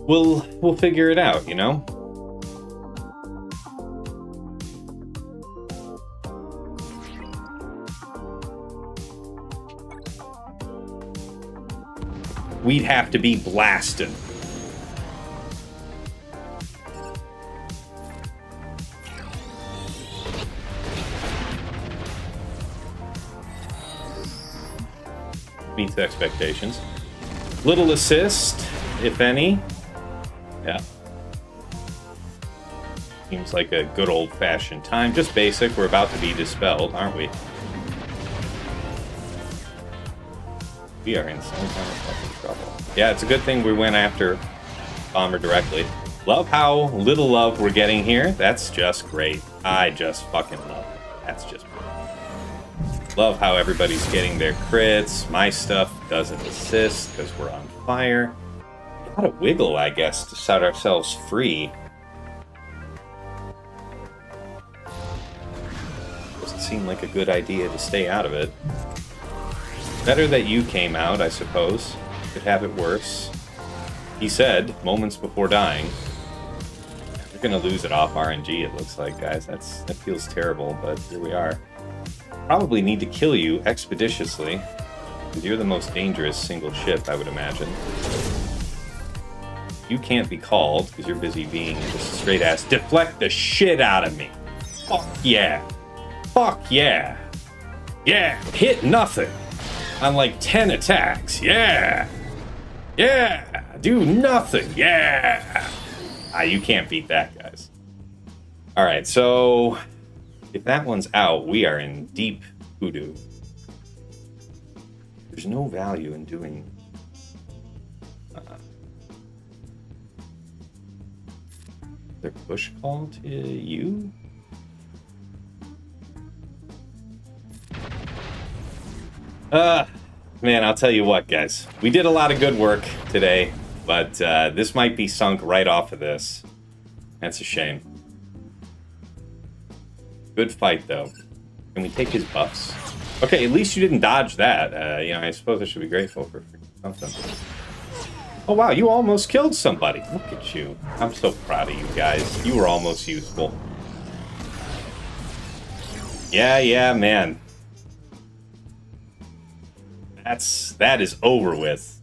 we'll figure it out, you know? We'd have to be blasted. Meets expectations. Little assist, if any. Yeah. Seems like a good old-fashioned time. Just basic. We're about to be dispelled, aren't we? We are in some kind of fucking trouble. Yeah, it's a good thing we went after Bomber directly. Love how little love we're getting here. That's just great. I just fucking love it. That's just great. Love how everybody's getting their crits. My stuff doesn't assist because we're on fire. Gotta wiggle, I guess, to set ourselves free. Doesn't seem like a good idea to stay out of it. Better that you came out, I suppose. Could have it worse. He said, moments before dying. We're gonna lose it off RNG, it looks like, guys. That feels terrible, but here we are. Probably need to kill you expeditiously, because you're the most dangerous single ship, I would imagine. You can't be called, because you're busy being just a straight-ass deflect the shit out of me. Fuck yeah. Fuck yeah. Yeah, hit nothing. On like 10 attacks. Yeah. Yeah. Do nothing. Yeah. You can't beat that, guys. All right, so if that one's out, we are in deep hoodoo. There's no value in doing... their push call to you? Man, I'll tell you what, guys. We did a lot of good work today, but this might be sunk right off of this. That's a shame. Good fight, though. Can we take his buffs? Okay, at least you didn't dodge that. You know, I suppose I should be grateful for something. Oh, wow, you almost killed somebody. Look at you. I'm so proud of you guys. You were almost useful. Yeah, man. That is over with.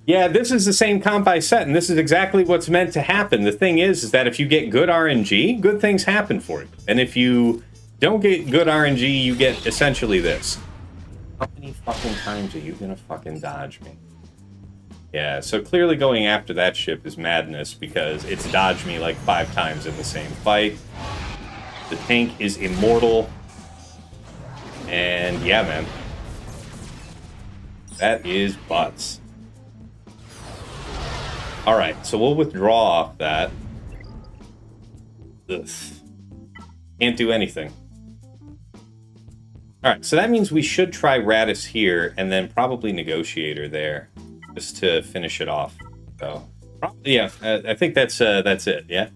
Yeah, this is the same comp I set, and this is exactly what's meant to happen. The thing is that if you get good RNG, good things happen for you. And if you don't get good RNG, you get essentially this. How many fucking times are you gonna fucking dodge me? Yeah, so clearly going after that ship is madness because it's dodged me like 5 times in the same fight. The tank is immortal. And yeah, man. That is butts. Alright, so we'll withdraw off that. Ugh. Can't do anything. Alright, so that means we should try Raddus here and then probably Negotiator there. Just to finish it off. So, yeah, I think that's it, yeah?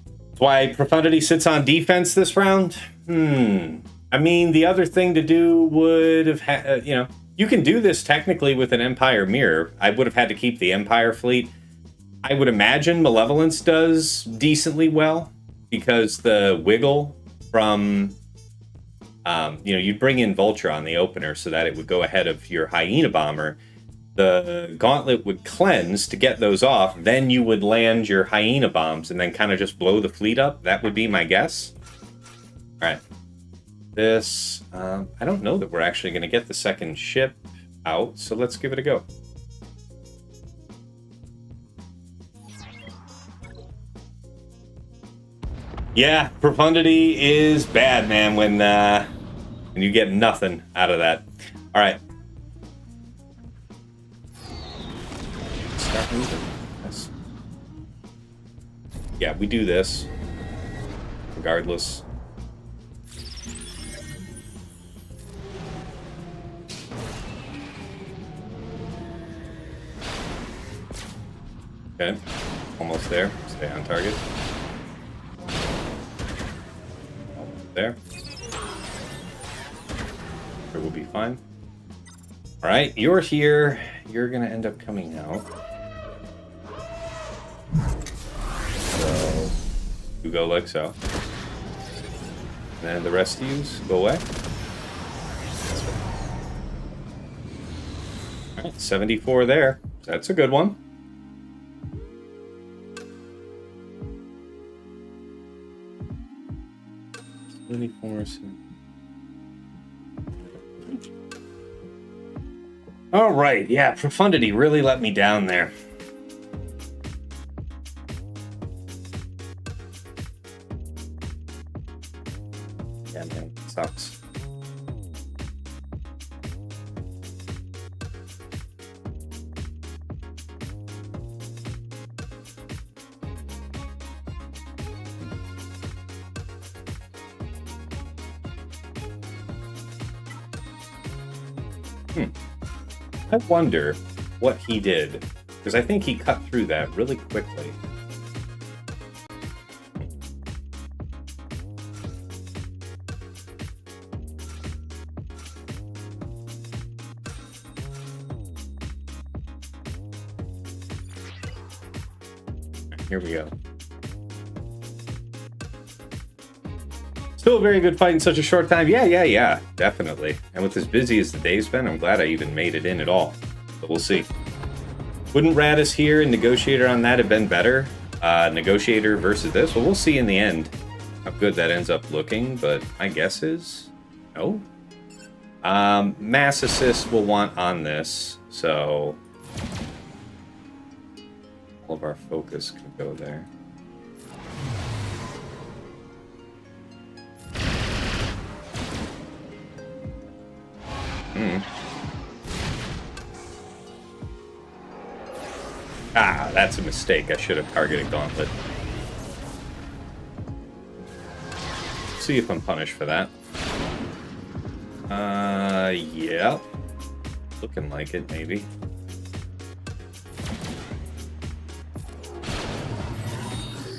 That's why Profundity sits on defense this round? I mean, the other thing to do would have had, you know, you can do this technically with an Empire Mirror. I would have had to keep the Empire fleet. I would imagine Malevolence does decently well because the wiggle from, you know, you'd bring in Vulture on the opener so that it would go ahead of your Hyena Bomber. The Gauntlet would cleanse to get those off. Then you would land your Hyena Bombs and then kind of just blow the fleet up. That would be my guess. All right. This, I don't know that we're actually going to get the second ship out, so let's give it a go. Yeah, Profundity is bad, man, when you get nothing out of that. All right. start moving. Yes. Yeah, we do this. Regardless. Okay. Almost there. Stay on target. Almost there. It will be fine. Alright, you're here. You're gonna end up coming out. So you go like so. And then the rest of you go away. Alright, 74 there. That's a good one. All right, yeah, Profundity really let me down there. Yeah, man, it sucks. I wonder what he did, because I think he cut through that really quickly. Here we go. Still a very good fight in such a short time. Yeah, definitely. And with as busy as the day's been, I'm glad I even made it in at all. But we'll see. Wouldn't Raddus here and Negotiator on that have been better? Negotiator versus this? Well, we'll see in the end how good that ends up looking, but my guess is no. Mass assist we'll want on this, so all of our focus can go there. Ah, that's a mistake. I should have targeted Gauntlet. See if I'm punished for that. Yeah. Looking like it, maybe.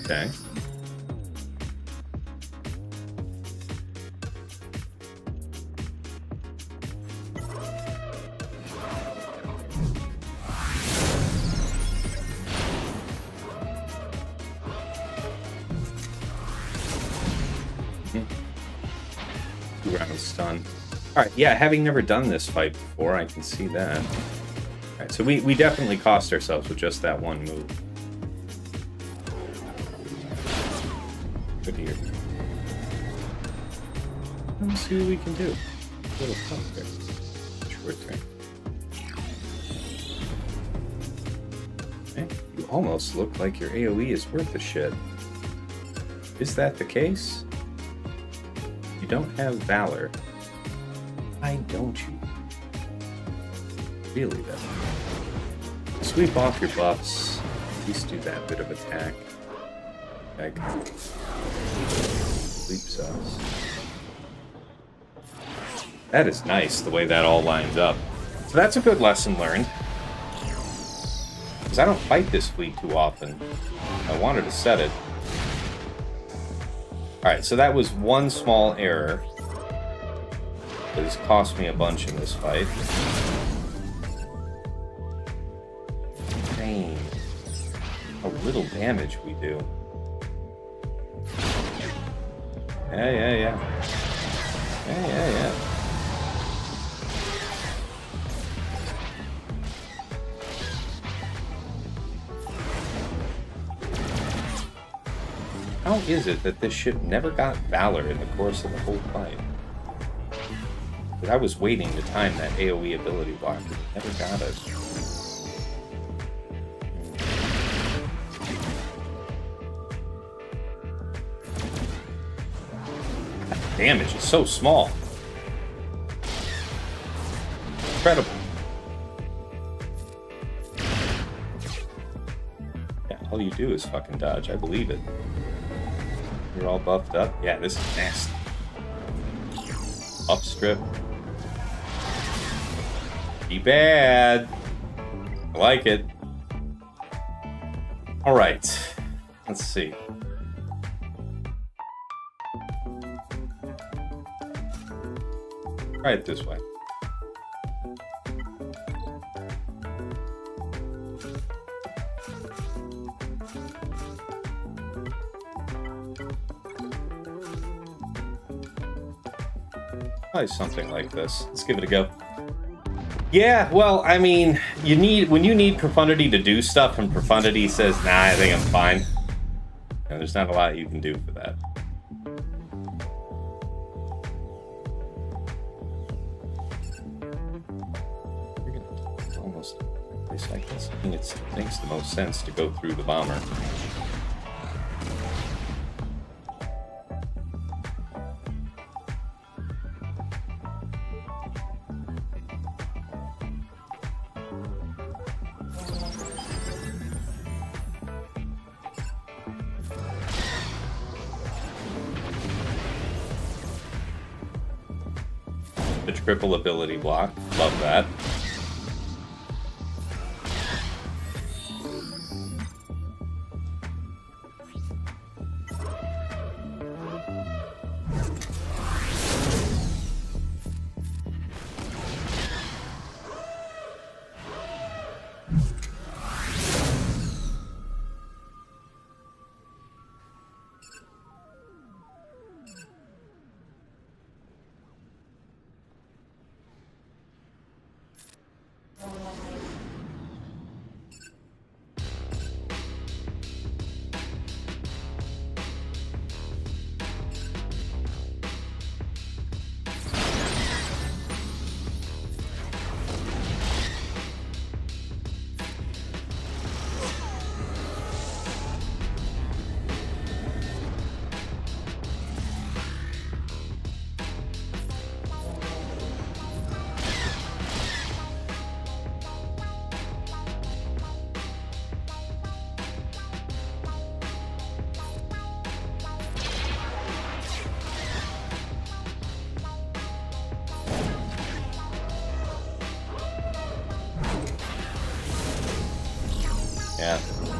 Okay. Stun. Alright, yeah, having never done this fight before, I can see that. Alright, so we definitely cost ourselves with just that one move. Good here. Let's see what we can do. A little tough there. Short turn. Okay, you almost look like your AoE is worth a shit. Is that the case? You don't have Valor. Why don't you? Really, though. Sweep off your buffs. At least do that bit of attack. Egg. Sweeps us. That is nice, the way that all lines up. So that's a good lesson learned. Because I don't fight this fleet too often. I wanted to set it. Alright, so that was one small error. It has cost me a bunch in this fight. Dang. How little damage we do. Yeah. How is it that this ship never got Valor in the course of the whole fight? But I was waiting to time that AoE ability block, but it never got it. That damage is so small. Incredible. all you do is fucking dodge. I believe it. You're all buffed up. Yeah, this is nasty. Up strip. Be bad. I like it. All right. Let's see. Try it this way. Probably something like this. Let's give it a go. Yeah, well, I mean, when you need Profundity to do stuff, and Profundity says, "Nah, I think I'm fine." And there's not a lot you can do for that. Almost place like this. I mean, it makes the most sense to go through the bomber. The triple ability block. Love that. Yeah,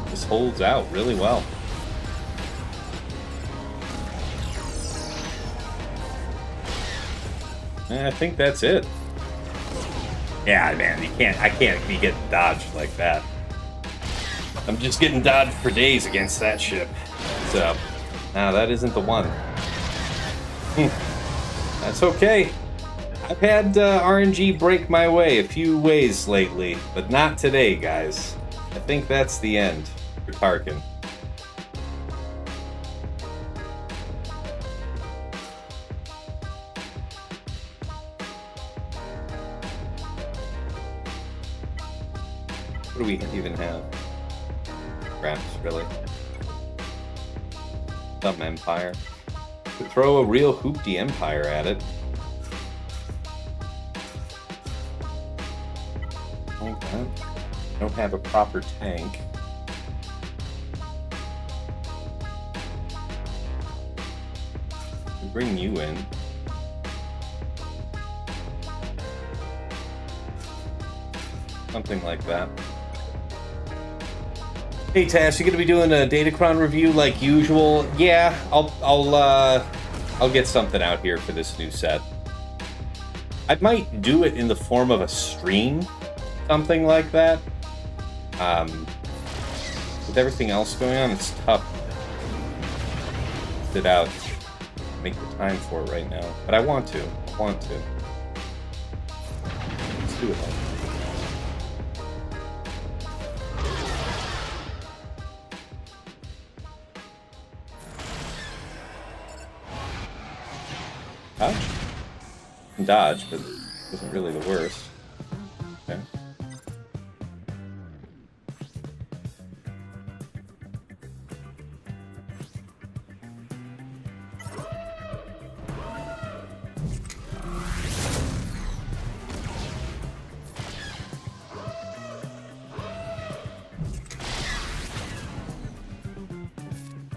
this holds out really well. And I think that's it. Yeah, man, I can't be getting dodged like that. I'm just getting dodged for days against that ship. So, now that isn't the one. That's okay. I've had RNG break my way a few ways lately, but not today, guys. I think that's the end for Tarkin. What do we even have? Raddus, really? Some Empire. Could throw a real hoopty Empire at it. Like that. Don't have a proper tank. We'll bring you in. Something like that. Hey Tash, you gonna be doing a Datacron review like usual? Yeah, I'll get something out here for this new set. I might do it in the form of a stream, something like that. With everything else going on, it's tough to sit out, make the time for it right now. But I want to. Let's do it. Dodge, but it isn't really the worst. Okay.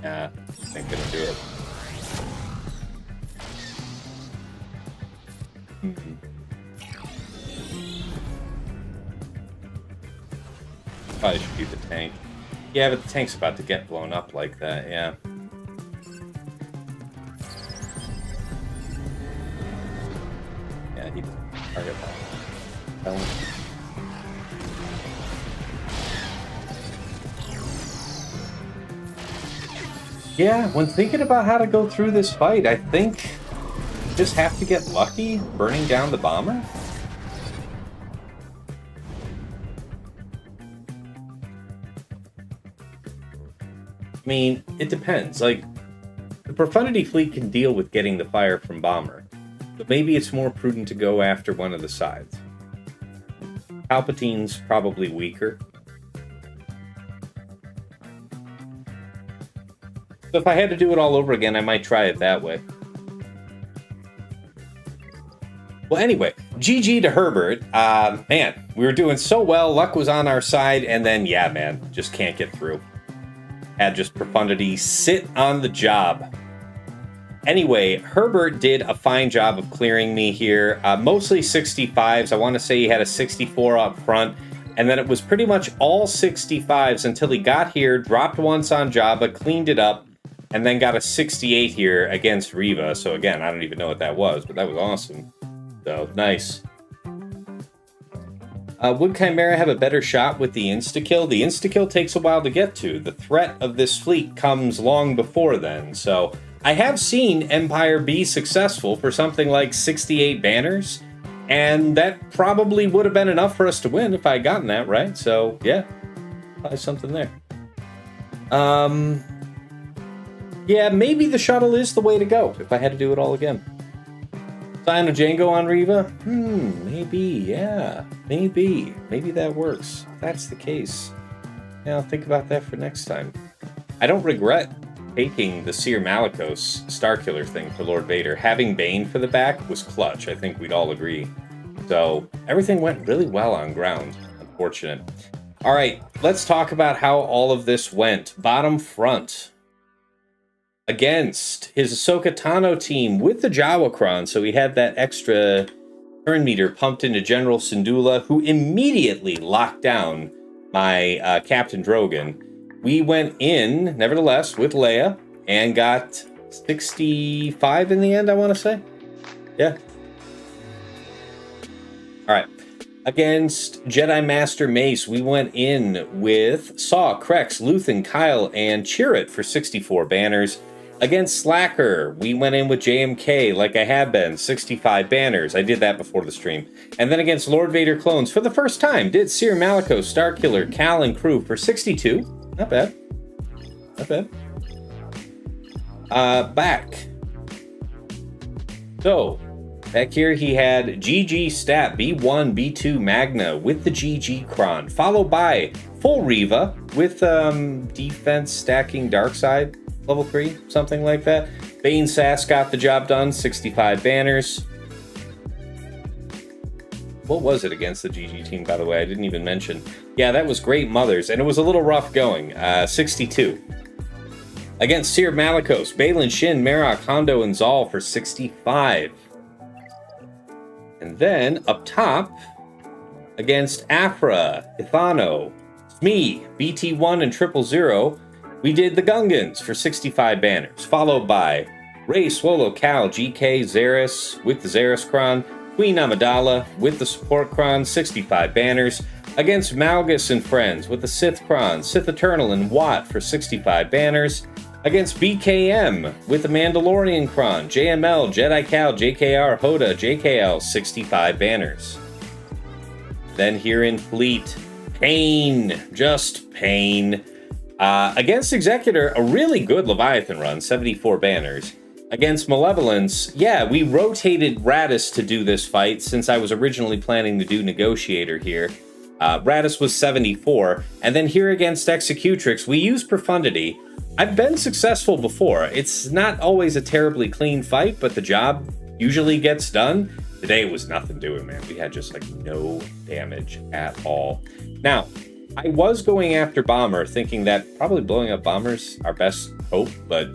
Yeah, I ain't gonna do it. Probably should keep the tank. Yeah, but the tank's about to get blown up like that, yeah. Yeah, he doesn't target that. Yeah, when thinking about how to go through this fight, I think you just have to get lucky burning down the bomber. I mean, it depends. Like, the Profundity fleet can deal with getting the fire from bomber, but maybe it's more prudent to go after one of the sides. Palpatine's probably weaker. So if I had to do it all over again, I might try it that way. Well, anyway, GG to Herbert. Man, we were doing so well. Luck was on our side, and then, yeah, man, just can't get through. Had just Profundity sit on the job. Anyway, Herbert did a fine job of clearing me here. Mostly 65s. I want to say he had a 64 up front. And then it was pretty much all 65s until he got here, dropped once on Jabba, cleaned it up, and then got a 68 here against Reva. So again, I don't even know what that was, but that was awesome. So, nice. Would Chimera have a better shot with the insta-kill? The insta-kill takes a while to get to. The threat of this fleet comes long before then. So, I have seen Empire be successful for something like 68 banners, and that probably would have been enough for us to win if I had gotten that, right? So, yeah, probably something there. Yeah, maybe the shuttle is the way to go if I had to do it all again. Sign of Django on Reva? Maybe, yeah. Maybe. Maybe that works. If that's the case. Yeah, I'll think about that for next time. I don't regret taking the Cere Malgus Starkiller thing for Lord Vader. Having Bane for the back was clutch. I think we'd all agree. So, everything went really well on ground. Unfortunate. Alright, let's talk about how all of this went. Bottom front. Against his Ahsoka Tano team with the Jawakron, so he had that extra turn meter pumped into General Syndulla, who immediately locked down my Captain Drogon. We went in, nevertheless, with Leia, and got 65 in the end, I want to say. Yeah. Alright. Against Jedi Master Mace, we went in with Saw, Krex, Luthen, Kyle, and Chirrut for 64 banners. Against Slacker, we went in with JMK, like I have been, 65 banners. I did that before the stream. And then against Lord Vader clones, for the first time, did Cere Malgus, Starkiller, Cal, and crew for 62. Not bad. Not bad. Back. So, back here he had GG Stat, B1, B2 Magna with the GG Cron, followed by full Reva with defense stacking Darkside. Level 3, something like that. Bane Sass got the job done, 65 banners. What was it against the GG team, by the way? I didn't even mention. Yeah, that was Great Mothers, and it was a little rough going. 62. Against Cere Malgus, Baylan, Shin, Marok, Hondo, and Zal for 65. And then, up top, against Aphra, Ithano, Smee, BT1, and 000, we did the Gungans for 65 banners, followed by Rey, Swolo, Cal, GK, Xeris with the Xeris Cron, Queen Amidala with the support Cron, 65 banners, against Malgus and friends with the Sith Cron, Sith Eternal, and Watt for 65 banners, against BKM with the Mandalorian Cron, JML, Jedi Cal, JKR, Hoda, JKL, 65 banners. Then here in Fleet, Pain, just Pain. Against Executor, a really good Leviathan run, 74 banners. Against Malevolence, yeah, we rotated Raddus to do this fight since I was originally planning to do Negotiator here. Raddus was 74. And then here against Executrix, we used Profundity. I've been successful before. It's not always a terribly clean fight, but the job usually gets done. Today was nothing doing, man. We had just like no damage at all. Now, I was going after Bomber, thinking that probably blowing up Bomber's our best hope, but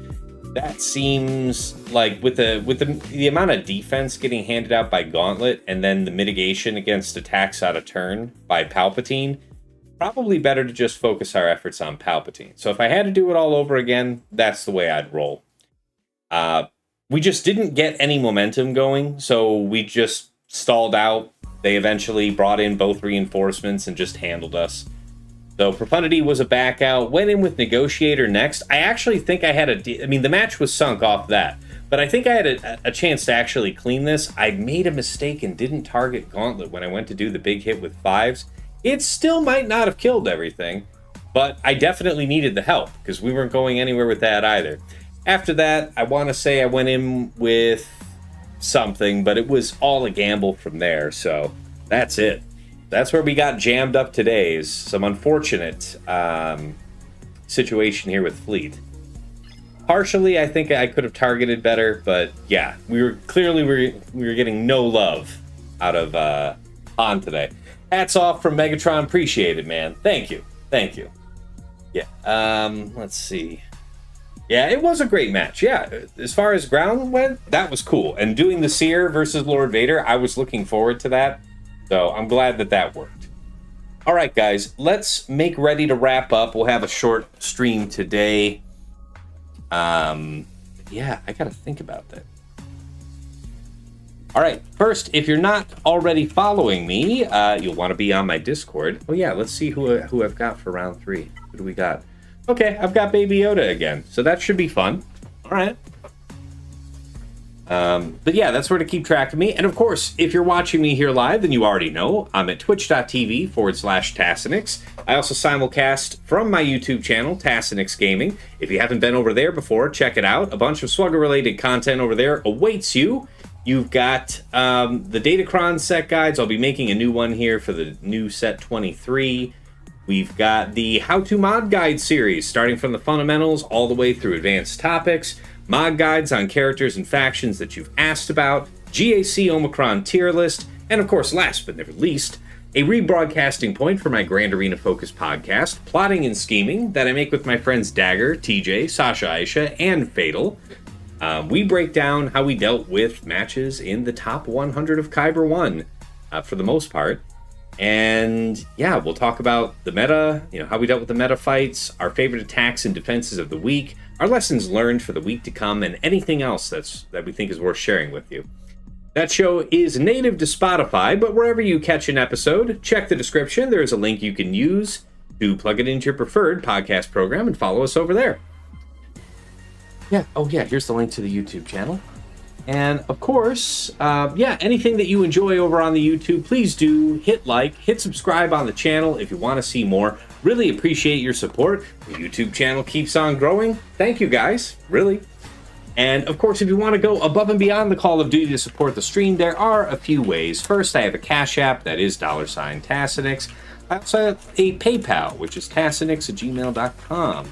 that seems like with the amount of defense getting handed out by Gauntlet and then the mitigation against attacks out of turn by Palpatine, probably better to just focus our efforts on Palpatine. So if I had to do it all over again, that's the way I'd roll. We just didn't get any momentum going, so we just stalled out. They eventually brought in both reinforcements and just handled us. So Profundity was a back out, went in with Negotiator next. I actually think I had I mean, the match was sunk off that, but I think I had a chance to actually clean this. I made a mistake and didn't target Gauntlet when I went to do the big hit with 5s. It still might not have killed everything, but I definitely needed the help because we weren't going anywhere with that either. After that, I want to say I went in with something, but it was all a gamble from there, so that's it. That's where we got jammed up today, is some unfortunate situation here with Fleet. Partially, I think I could have targeted better, but yeah, we were getting no love out of Han today. Hats off from Megatron, appreciated, man. Thank you. Yeah, let's see. Yeah, it was a great match. Yeah, as far as ground went, that was cool. And doing the Cere versus Lord Vader, I was looking forward to that. So I'm glad that worked. All right, guys, let's make ready to wrap up. We'll have a short stream today. Yeah, I got to think about that. All right, first, if you're not already following me, you'll want to be on my Discord. Oh, yeah, let's see who I've got for round 3. Who do we got? Okay, I've got Baby Yoda again, so that should be fun. All right. But yeah, that's where to keep track of me. And of course, if you're watching me here live, then you already know I'm at twitch.tv/Tassinix. I also simulcast from my YouTube channel, Tassinix Gaming. If you haven't been over there before, check it out. A bunch of Slugger-related content over there awaits you. You've got the Datacron set guides. I'll be making a new one here for the new set 23. We've got the How to Mod Guide series, starting from the fundamentals all the way through advanced topics. Mod guides on characters and factions that you've asked about, GAC Omicron tier list, and of course, last but never least, a rebroadcasting point for my Grand Arena Focus podcast, Plotting and Scheming, that I make with my friends Dagger, TJ, Sasha Aisha, and Fatal. We break down how we dealt with matches in the top 100 of Kyber 1, for the most part. And yeah, we'll talk about the meta, how we dealt with the meta fights, our favorite attacks and defenses of the week, our lessons learned for the week to come, and anything else that we think is worth sharing with you. That show is native to Spotify, but wherever you catch an episode, check the description. There is a link you can use to plug it into your preferred podcast program and follow us over there. Yeah, here's the link to the YouTube channel. And of course, anything that you enjoy over on the YouTube, please do hit like, hit subscribe on the channel if you want to see more. Really appreciate your support. The YouTube channel keeps on growing. Thank you guys, really. And of course, if you want to go above and beyond the Call of Duty to support the stream, there are a few ways. First, I have a Cash App that is $Tassinix. I also have a PayPal, which is tassinix@gmail.com.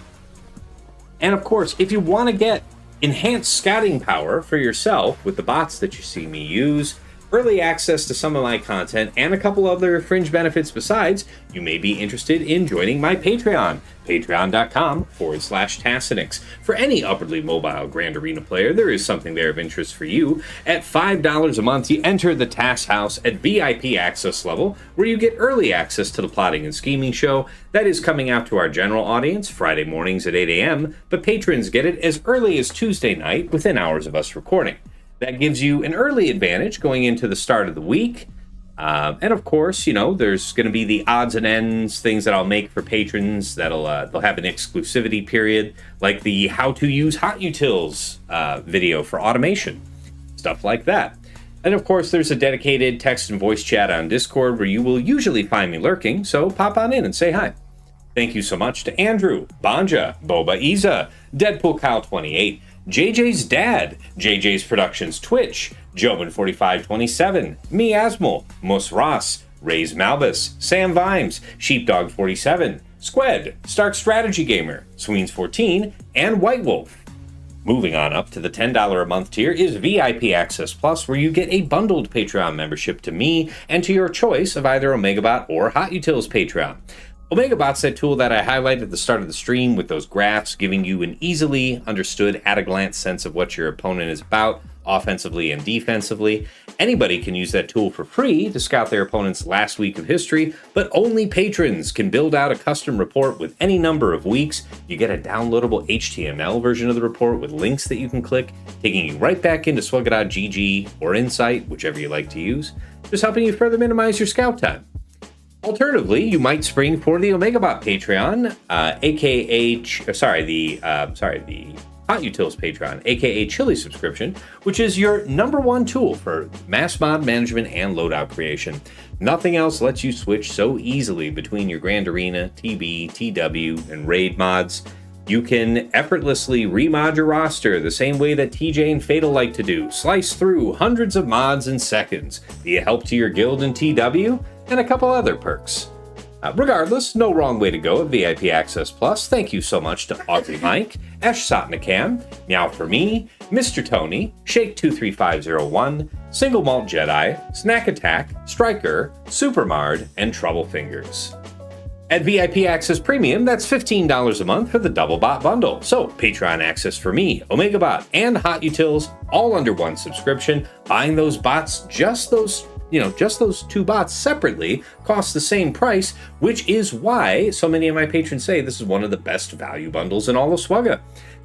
And of course, if you want to get enhanced scouting power for yourself with the bots that you see me use, early access to some of my content, and a couple other fringe benefits besides, you may be interested in joining my Patreon, patreon.com/Tassinix. For any upwardly mobile Grand Arena player, there is something there of interest for you. At $5 a month, you enter the Tass House at VIP access level, where you get early access to the Plotting and Scheming show. That is coming out to our general audience Friday mornings at 8 a.m., but patrons get it as early as Tuesday night, within hours of us recording. That gives you an early advantage going into the start of the week. And of course, there's going to be the odds and ends, things that I'll make for patrons they'll have an exclusivity period, like the how to use hot utils video for automation, stuff like that. And of course, there's a dedicated text and voice chat on Discord where you will usually find me lurking, so pop on in and say hi. Thank you so much to Andrew, Banja, Boba Iza, Deadpool Cow 28, JJ's Dad, JJ's Productions Twitch, Jobin4527, Me Asmol, Mus Ross, Ray's Malbus, Sam Vimes, Sheepdog47, Squed, Stark Strategy Gamer, Sweens14, and White Wolf. Moving on up to the $10 a month tier is VIP Access Plus, where you get a bundled Patreon membership to me and to your choice of either OmegaBot or Hot Utils Patreon. Omega Bot's that tool that I highlighted at the start of the stream with those graphs, giving you an easily understood at-a-glance sense of what your opponent is about, offensively and defensively. Anybody can use that tool for free to scout their opponent's last week of history, but only patrons can build out a custom report with any number of weeks. You get a downloadable HTML version of the report with links that you can click, taking you right back into Swugga.gg or Insight, whichever you like to use, just helping you further minimize your scout time. Alternatively, you might spring for the OmegaBot Patreon, the Hot Utils Patreon, aka Chili subscription, which is your #1 tool for mass mod management and loadout creation. Nothing else lets you switch so easily between your Grand Arena, TB, TW, and Raid mods. You can effortlessly remod your roster the same way that TJ and Fatal like to do, slice through hundreds of mods in seconds, be a help to your guild in TW, and a couple other perks. Regardless, no wrong way to go at VIP Access Plus. Thank you so much to Audrey Mike, Ash Sotnikam, Meow for Me, Mr. Tony, Shake23501, Single Malt Jedi, Snack Attack, Striker, Supermard, and Trouble Fingers. At VIP Access Premium, that's $15 a month for the Double Bot Bundle. So, Patreon access for me, OmegaBot, and Hot Utils, all under one subscription. Buying those bots, just those two bots separately, costs the same price, which is why so many of my patrons say this is one of the best value bundles in all of Swugga.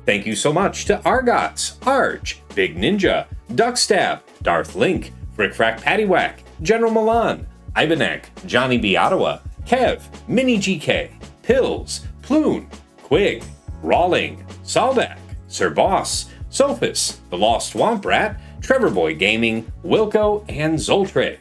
Thank you so much to Argots, Arj, Big Ninja, Duckstab, Darth Link, Frick Frack Paddywhack, General Milan, Ivanek, Johnny B. Ottawa, Kev, Mini GK, Pills, Ploon, Quig, Rawling, Saldak, Sir Boss, Sophis, The Lost Swamp Rat, Trevor Boy Gaming, Wilco, and Zoltre.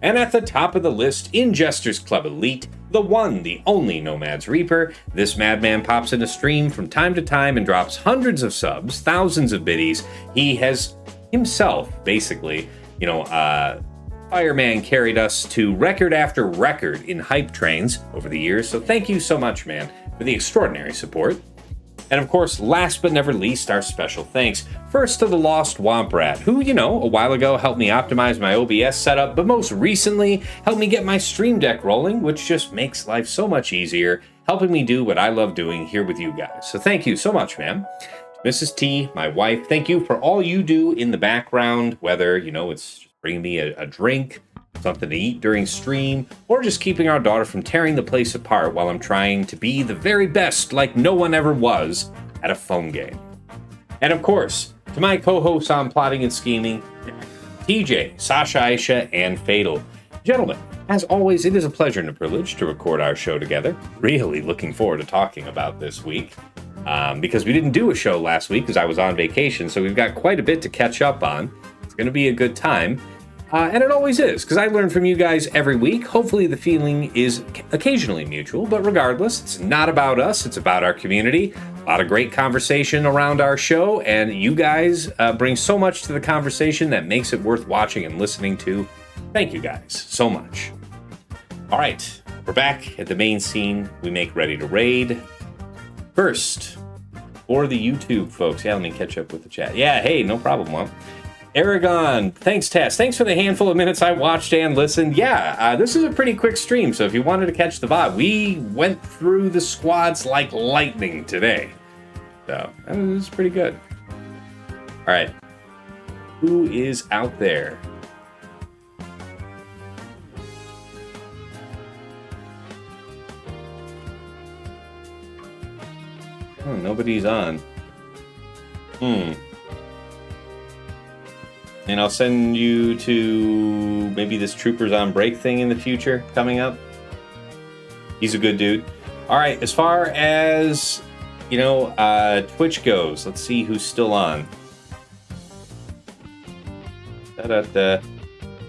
And at the top of the list, in Jester's Club Elite, the one, the only Nomad's Reaper. This madman pops in a stream from time to time and drops hundreds of subs, thousands of biddies. He has himself, basically, Fireman carried us to record after record in hype trains over the years, so thank you so much, man, for the extraordinary support. And of course, last but never least, our special thanks. First to the Lost Womp Rat, who, a while ago helped me optimize my OBS setup, but most recently helped me get my Stream Deck rolling, which just makes life so much easier, helping me do what I love doing here with you guys. So thank you so much, man. Mrs. T, my wife, thank you for all you do in the background, whether, it's just bringing me a drink, something to eat during stream, or just keeping our daughter from tearing the place apart while I'm trying to be the very best like no one ever was at a phone game. And of course, to my co-hosts on Plotting and Scheming, TJ, Sasha Aisha, and Fatal. Gentlemen, as always, it is a pleasure and a privilege to record our show together. Really looking forward to talking about this week. Because we didn't do a show last week because I was on vacation, so we've got quite a bit to catch up on. It's going to be a good time. And it always is, because I learn from you guys every week. Hopefully the feeling is occasionally mutual, but regardless, it's not about us, it's about our community. A lot of great conversation around our show, and you guys bring so much to the conversation that makes it worth watching and listening to. Thank you guys so much. All right, we're back at the main scene. We make ready to raid. First, for the YouTube folks, let me catch up with the chat. Yeah, hey, no problem, Mom. Aragon, thanks, Tess. Thanks for the handful of minutes I watched and listened. Yeah, this is a pretty quick stream, so if you wanted to catch the vibe, we went through the squads like lightning today. So, it was pretty good. All right, who is out there? Oh, nobody's on. And I'll send you to maybe this Troopers on Break thing in the future coming up. He's a good dude. All right, as far as, Twitch goes, let's see who's still on.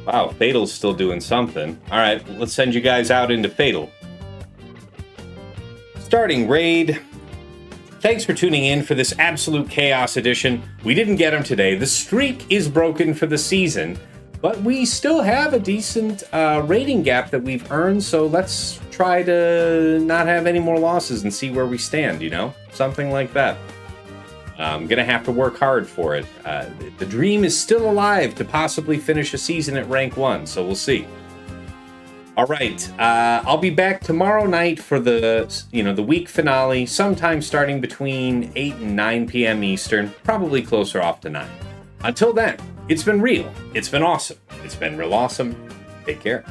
Wow, Fatal's still doing something. All right, let's send you guys out into Fatal. Starting raid. Thanks for tuning in for this Absolute Chaos edition. We didn't get him today. The streak is broken for the season, but we still have a decent rating gap that we've earned, so let's try to not have any more losses and see where we stand, Something like that. I'm going to have to work hard for it. The dream is still alive to possibly finish a season at rank 1, so we'll see. All right, I'll be back tomorrow night for the week finale, sometime starting between 8 and 9 p.m. Eastern, probably closer off to 9. Until then, it's been real, it's been awesome, it's been real awesome. Take care.